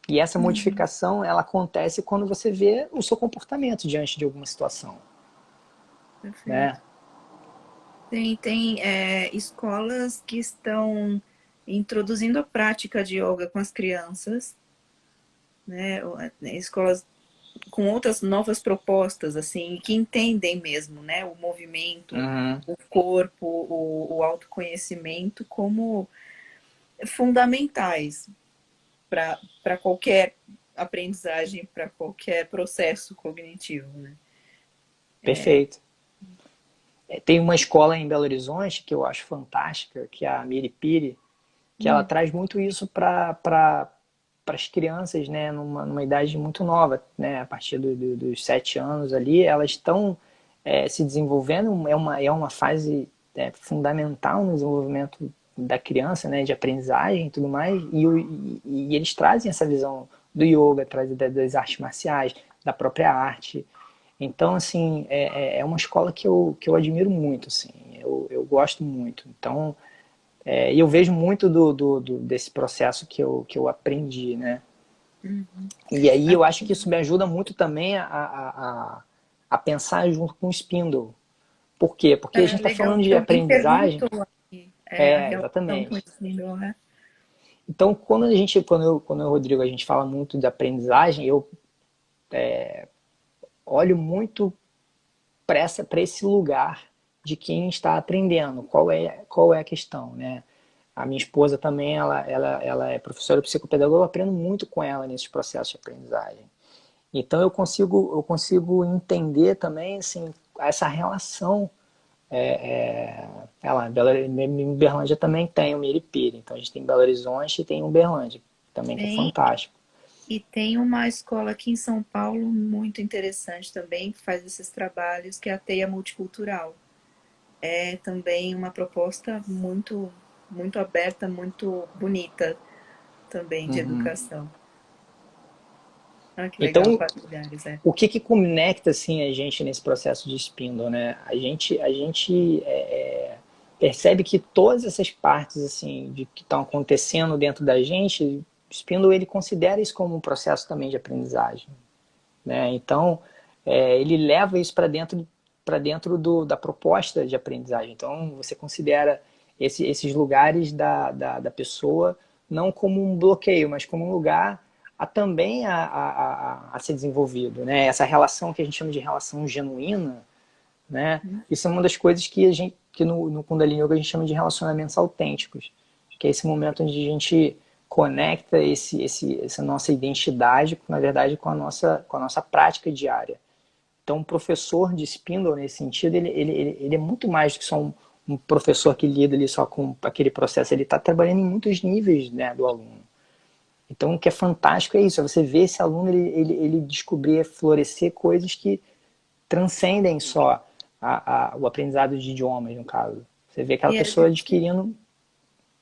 E essa modificação ela acontece quando você vê o seu comportamento diante de alguma situação. Perfeito. Né? Tem escolas que estão introduzindo a prática de yoga com as crianças, né? Escolas com outras novas propostas, assim, que entendem mesmo, né? O movimento, Uhum. o corpo, o autoconhecimento como fundamentais para qualquer aprendizagem, para qualquer processo cognitivo, né? Perfeito. Tem uma escola em Belo Horizonte que eu acho fantástica, que é a Miripiri, que ela traz muito isso para as crianças, né, numa idade muito nova, né, a partir dos 7 anos ali, elas estão se desenvolvendo, é uma fase fundamental no desenvolvimento da criança, né, de aprendizagem e tudo mais, e eles trazem essa visão do yoga, trazem das artes marciais, da própria arte. Então, assim, é uma escola que eu admiro muito, assim, eu gosto muito. Então, eu vejo muito desse processo que eu aprendi, né? Uhum. E aí eu acho Aqui, que isso me ajuda muito também a pensar junto com o Spindle. Por quê? Porque a gente está legal falando que de alguém aprendizagem. perguntou aqui, a relação com Exatamente. esse nível, né? Então, quando eu e o Rodrigo, a gente fala muito de aprendizagem, eu olho muito para esse lugar de quem está aprendendo. Qual é a questão, né? A minha esposa também, ela é professora psicopedagoga, eu aprendo muito com ela nesse processo de aprendizagem. Então eu consigo entender também assim, essa relação. Em Uberlândia também tem o Miripiri. Então a gente tem Belo Horizonte e tem Uberlândia também, que é Tem, fantástico. e tem uma escola aqui em São Paulo muito interessante também, que faz esses trabalhos, que é a Teia Multicultural. É também uma proposta muito aberta, muito bonita também de Uhum. educação. Ah, que legal, Então, 4 lugares, é. o que conecta assim a gente nesse processo de Spindle, né? A gente percebe que todas essas partes assim de que estão acontecendo dentro da gente, o Spindle ele considera isso como um processo também de aprendizagem, né? Então, ele leva isso para dentro da proposta de aprendizagem. Então, você considera esses lugares da pessoa não como um bloqueio, mas como um lugar também a ser desenvolvido, né? Essa relação que a gente chama de relação genuína, né? Isso é uma das coisas que no Kundalini Yoga a gente chama de relacionamentos autênticos, que é esse momento onde a gente conecta essa nossa identidade, na verdade, com a nossa prática diária. Então, um professor de Spindle, nesse sentido, ele é muito mais do que só um professor que lida ali só com aquele processo. Ele está trabalhando em muitos níveis, né, do aluno. Então, o que é fantástico é isso, é você ver esse aluno ele descobrir, florescer coisas que transcendem só o aprendizado de idiomas, no caso. Você vê aquela E pessoa adquirindo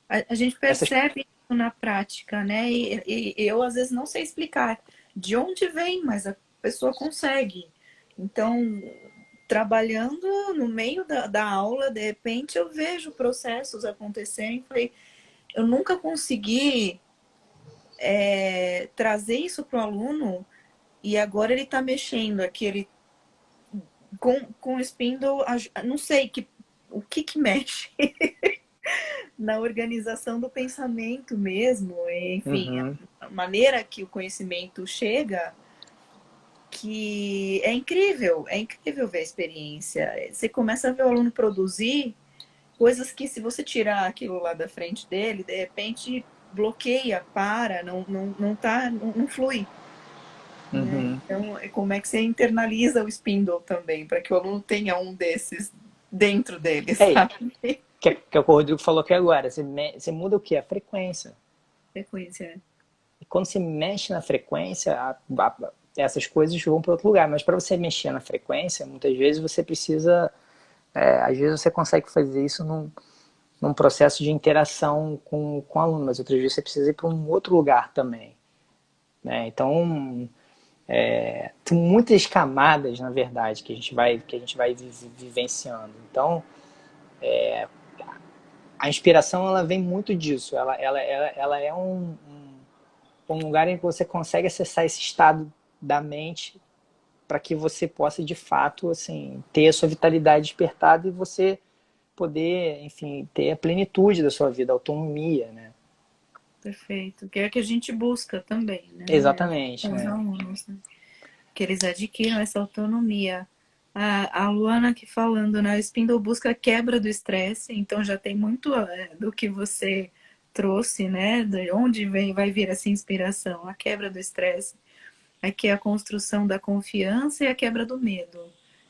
a gente essas... percebe isso na prática, né? E eu, às vezes, não sei explicar de onde vem, mas a pessoa consegue. Então, trabalhando no meio da aula, de repente eu vejo processos acontecerem. Falei, eu nunca consegui trazer isso para o aluno e agora ele está mexendo aqui, ele com o Spindle, não sei o que mexe na organização do pensamento mesmo, enfim, Uhum, a maneira que o conhecimento chega, que é incrível ver a experiência. Você começa a ver o aluno produzir coisas que, se você tirar aquilo lá da frente dele, de repente bloqueia, para, não flui. Né? uhum. Então, como é que você internaliza o Spindle também, para que o aluno tenha um desses dentro dele, É, sabe? que é o que o Rodrigo falou aqui agora. Você muda o que? A frequência. Frequência. E quando você mexe na frequência, essas coisas vão para outro lugar. Mas para você mexer na frequência, muitas vezes você precisa. Às vezes você consegue fazer isso num processo de interação com o aluno, mas outras vezes você precisa ir para um outro lugar também. Né? Então, tem muitas camadas, na verdade, que a gente vai vivenciando. Então, a inspiração ela vem muito disso. Ela é um lugar em que você consegue acessar esse estado da mente para que você possa, de fato, assim, ter a sua vitalidade despertada e você poder, enfim, ter a plenitude da sua vida, a autonomia, né? Perfeito. Que é o que a gente busca também, né? Exatamente, Com os né? alunos, né? Que eles adquiram essa autonomia. A Luana aqui falando, né? O Spindle busca a quebra do estresse, então já tem muito do que você trouxe, né? De onde vai vir essa inspiração? A quebra do estresse. Aqui é a construção da confiança e a quebra do medo.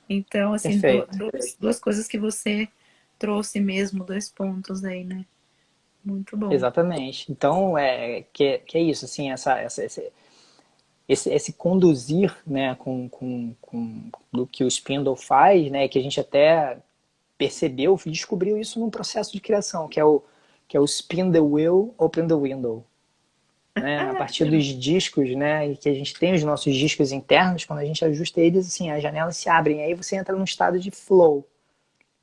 Então, assim, Perfeito. duas coisas que você trouxe mesmo, 2 pontos aí, né? Muito bom. Exatamente. Então, que é isso, assim, esse conduzir, né, do que o Spindle faz, né, que a gente até percebeu, descobriu isso num processo de criação, que é o spin the wheel, open the window. Né? A Ah, partir dos discos, né, e que a gente tem os nossos discos internos, quando a gente ajusta eles, assim, as janelas se abrem, aí você entra num estado de flow.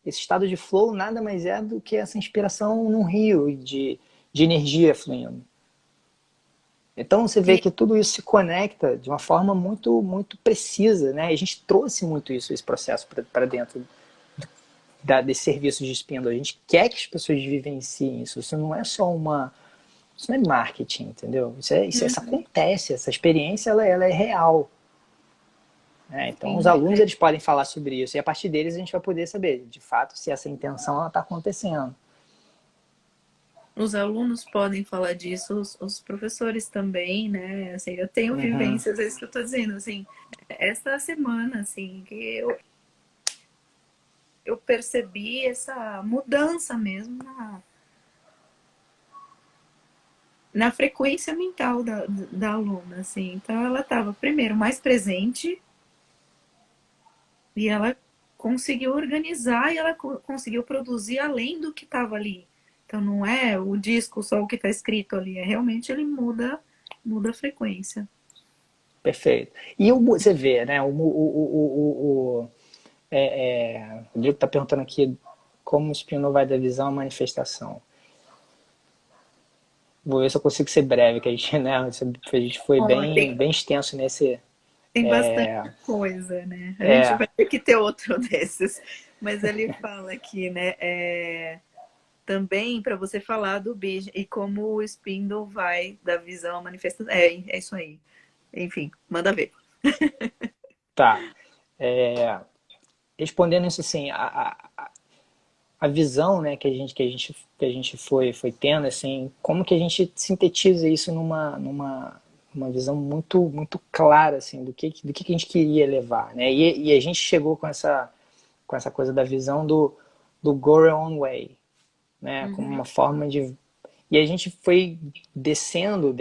Esse estado de flow nada mais é do que essa inspiração num rio de energia fluindo. Então você vê sim. que tudo isso se conecta de uma forma muito, muito precisa, né? E a gente trouxe muito isso, esse processo para dentro desse serviço de Spindle. A gente quer que as pessoas vivenciem isso. Isso não é só uma... Isso não é marketing, entendeu? Isso Uhum. acontece, essa experiência ela é real. Né? Então os Sim, alunos eles podem falar sobre isso e a partir deles a gente vai poder saber, de fato, se essa intenção está acontecendo. os alunos podem falar disso, os professores também, né? Assim, eu tenho Uhum. vivências, é isso que eu tô dizendo, assim, esta semana, assim, que eu percebi essa mudança mesmo na frequência mental da aluna, assim. Então, ela estava, primeiro, mais presente e ela conseguiu organizar e ela conseguiu produzir além do que estava ali. Então, não é o disco só o que está escrito ali, é realmente ele muda a frequência. Perfeito. E você vê, né? O Diego está perguntando aqui como o Spino vai da visão à manifestação. Vou ver se eu consigo ser breve, que a gente, né, a gente foi Ó, bem, bem extenso nesse. tem bastante coisa, né? A gente É, vai ter que ter outro desses. Mas ele fala aqui, né? Também para você falar do beijo e como o Spindle vai da visão à manifestação. É isso aí. Enfim, manda ver. tá. Respondendo isso assim, a visão, né, que a gente foi tendo, assim, como que a gente sintetiza isso uma visão muito muito clara, assim, do que a gente queria levar, né? E a gente chegou com essa coisa da visão do go your own way, né? Como Uhum. uma forma de... E a gente foi descendo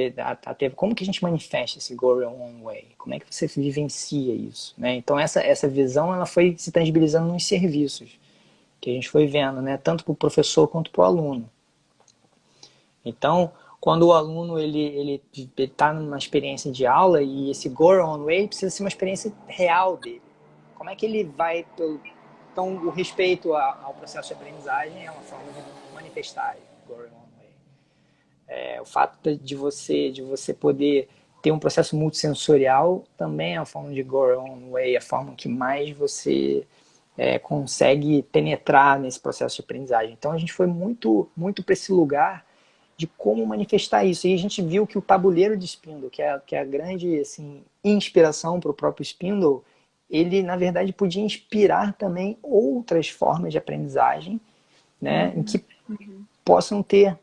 até como que a gente manifesta esse go your own way? Como é que você vivencia isso, né? Então essa visão ela foi se tangibilizando nos serviços que a gente foi vendo, né? Tanto para o professor quanto para o aluno. Então, quando o aluno ele está numa experiência de aula e esse go your own way precisa ser uma experiência real dele. Como é que ele vai... Então, o respeito ao processo de aprendizagem é uma forma de manifestar go your own way. O fato de você poder ter um processo multissensorial também é uma forma de go your own way, a forma que mais você consegue penetrar nesse processo de aprendizagem. Então a gente foi muito, muito para esse lugar de como manifestar isso. E a gente viu que o tabuleiro de Spindle, que é a grande assim, inspiração para o próprio Spindle, ele na verdade podia inspirar também outras formas de aprendizagem, né, em Uhum. que possam ter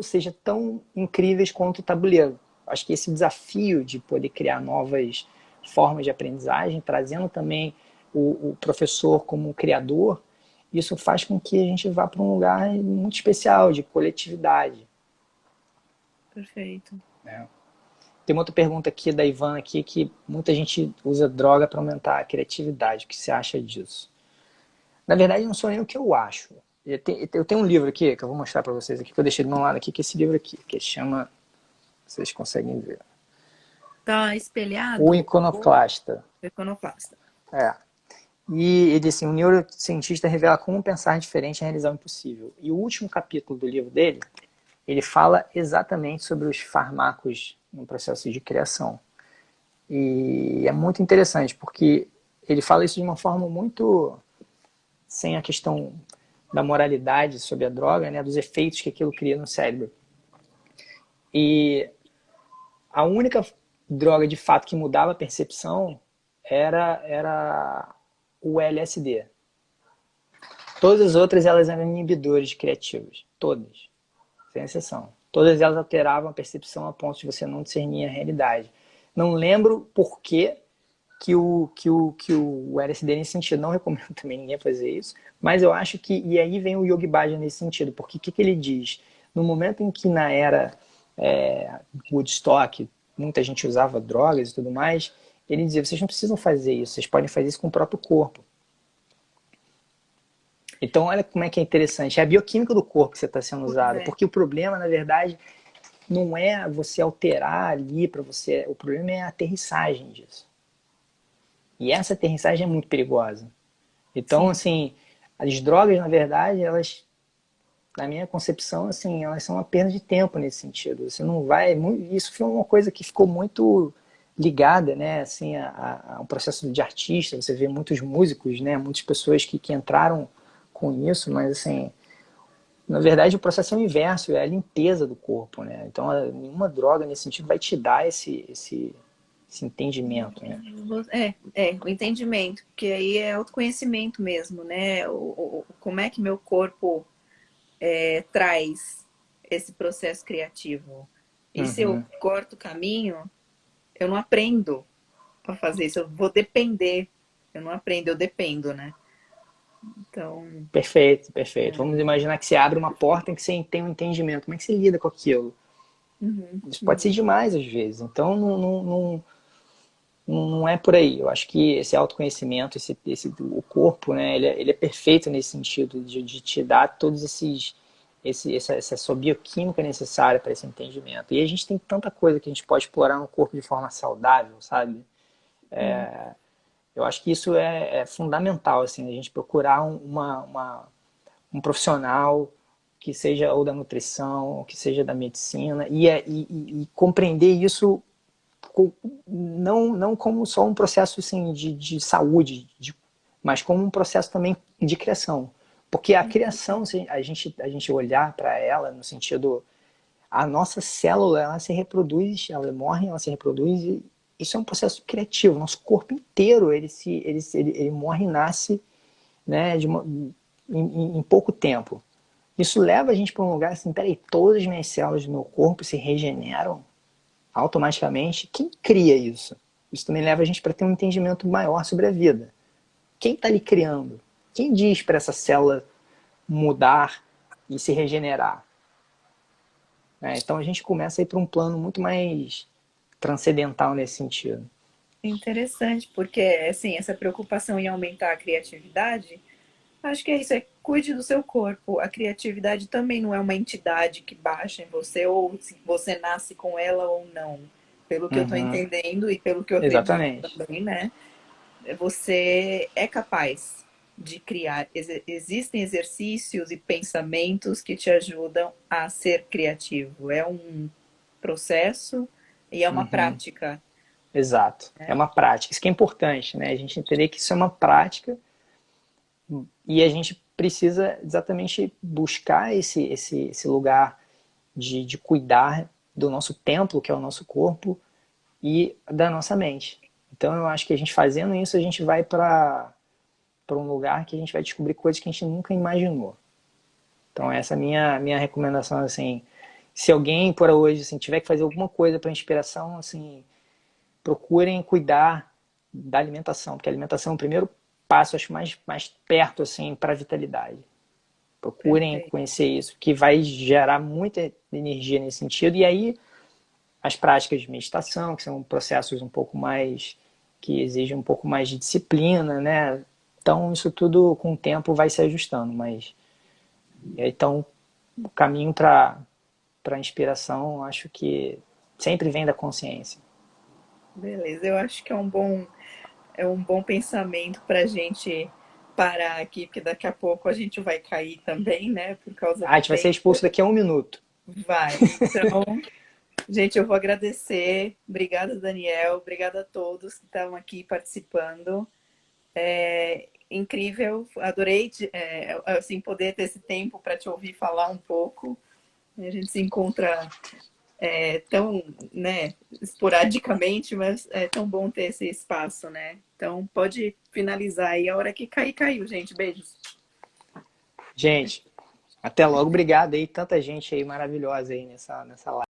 seja tão incríveis quanto o tabuleiro. Acho que esse desafio de poder criar novas formas de aprendizagem, trazendo também o professor como criador, isso faz com que a gente vá para um lugar muito especial de coletividade. Perfeito. Né? Tem uma outra pergunta aqui da Ivana aqui que muita gente usa droga para aumentar a criatividade. O que você acha disso? Na verdade, não sou nem o que eu acho. Eu tenho um livro aqui que eu vou mostrar para vocês aqui que eu deixei do meu lado aqui, que é esse livro aqui, que chama, vocês conseguem ver, Tá O espelhado o Iconoclasta. iconoclasta. É. E ele assim, um neurocientista revela como pensar diferente é realizar o impossível. E o último capítulo do livro dele, ele fala exatamente sobre os fármacos no processo de criação. E é muito interessante, porque ele fala isso de uma forma muito sem a questão da moralidade sobre a droga, né, dos efeitos que aquilo cria no cérebro. E a única droga de fato que mudava a percepção era o LSD. Todas as outras elas eram inibidores criativos, todas, sem exceção. Todas elas alteravam a percepção a ponto de você não discernir a realidade. Não lembro por que o LSD nesse sentido. Não recomendo também ninguém fazer isso, mas eu acho que, e aí vem o Yogi Bhajan nesse sentido, porque o que ele diz? No momento em que na era Woodstock, muita gente usava drogas e tudo mais, ele dizia, vocês não precisam fazer isso, vocês podem fazer isso com o próprio corpo. Então, olha como é que é interessante. É a bioquímica do corpo que você está sendo Pois usada. é. Porque o problema, na verdade, não é você alterar ali para você. O problema é a aterrissagem disso. E essa aterrissagem é muito perigosa. Então, Sim. assim, as drogas, na verdade, elas, na minha concepção, assim, elas são uma perda de tempo nesse sentido. Você não vai. Isso foi uma coisa que ficou muito ligada, né, assim, a um processo de artista. Você vê muitos músicos, né, muitas pessoas que entraram com isso, mas assim, na verdade o processo é o inverso, é a limpeza do corpo, né? Então nenhuma droga nesse sentido vai te dar esse entendimento, né? O entendimento, porque aí é autoconhecimento mesmo, né? Como é que meu corpo traz esse processo criativo? E se eu Uhum. corto o caminho, eu não aprendo a fazer isso, eu vou depender. Eu não aprendo, eu dependo, né? Então, Perfeito, perfeito. Vamos imaginar que você abre uma porta em que você tem um entendimento. Como é que você lida com aquilo? uhum, Isso pode ser uhum, demais às vezes. Então não é por aí. Eu acho que esse autoconhecimento, o corpo, né, ele é perfeito nesse sentido de te dar todos essa sua bioquímica necessária para esse entendimento. E a gente tem tanta coisa que a gente pode explorar no corpo de forma saudável, sabe? sim. Eu acho que isso é fundamental, assim, a gente procurar um profissional que seja ou da nutrição, ou que seja da medicina, e compreender isso não como só um processo assim, de saúde, mas como um processo também de criação. Porque a criação, se a gente olhar para ela no sentido, a nossa célula, ela se reproduz, ela morre, ela se reproduz, e isso é um processo criativo. Nosso corpo inteiro, ele morre e nasce, né, em pouco tempo. Isso leva a gente para um lugar assim, peraí, todas as minhas células do meu corpo se regeneram automaticamente. Quem cria isso? Isso também leva a gente para ter um entendimento maior sobre a vida. Quem está ali criando? Quem diz para essa célula mudar e se regenerar? Então a gente começa a ir para um plano muito mais transcendental nesse sentido. Interessante, porque assim, essa preocupação em aumentar a criatividade, acho que é isso, é cuide do seu corpo. A criatividade também não é uma entidade que baixa em você, ou se você nasce com ela ou não. Pelo que eu estou Uhum. entendendo e pelo que eu acredito Exatamente. também, né? Você é capaz de criar. Existem exercícios e pensamentos que te ajudam a ser criativo. É um processo e é uma Uhum. prática, Exato. É né? uma prática. Isso que é importante, né? A gente entender que isso é uma prática e a gente precisa exatamente buscar esse lugar de cuidar do nosso templo, que é o nosso corpo, e da nossa mente. Então eu acho que a gente fazendo isso, a gente vai para um lugar que a gente vai descobrir coisas que a gente nunca imaginou. Então essa é a minha recomendação, assim, se alguém por hoje assim, tiver que fazer alguma coisa para inspiração, assim, procurem cuidar da alimentação, porque a alimentação é o primeiro passo, acho, mais perto assim, para a vitalidade. Procurem Perfeito. conhecer isso, que vai gerar muita energia nesse sentido. E aí, as práticas de meditação, que são processos um pouco mais, que exigem um pouco mais de disciplina, né? Então, isso tudo com o tempo vai se ajustando, mas então o caminho para a inspiração, acho que sempre vem da consciência. Beleza, eu acho que é um bom pensamento para a gente parar aqui, porque daqui a pouco a gente vai cair também, né? Por causa Ah, a do gente vai ser expulso tempo. daqui a um minuto. Vai. Então, gente, eu vou agradecer. Obrigada, Daniel. Obrigada a todos que estavam aqui participando. Incrível, adorei assim, poder ter esse tempo para te ouvir falar um pouco. A gente se encontra tão, né, esporadicamente, mas é tão bom ter esse espaço, né? Então pode finalizar aí. A hora que cair, caiu, gente. Beijos. Gente, até logo. Obrigado aí. Tanta gente aí maravilhosa aí nessa live.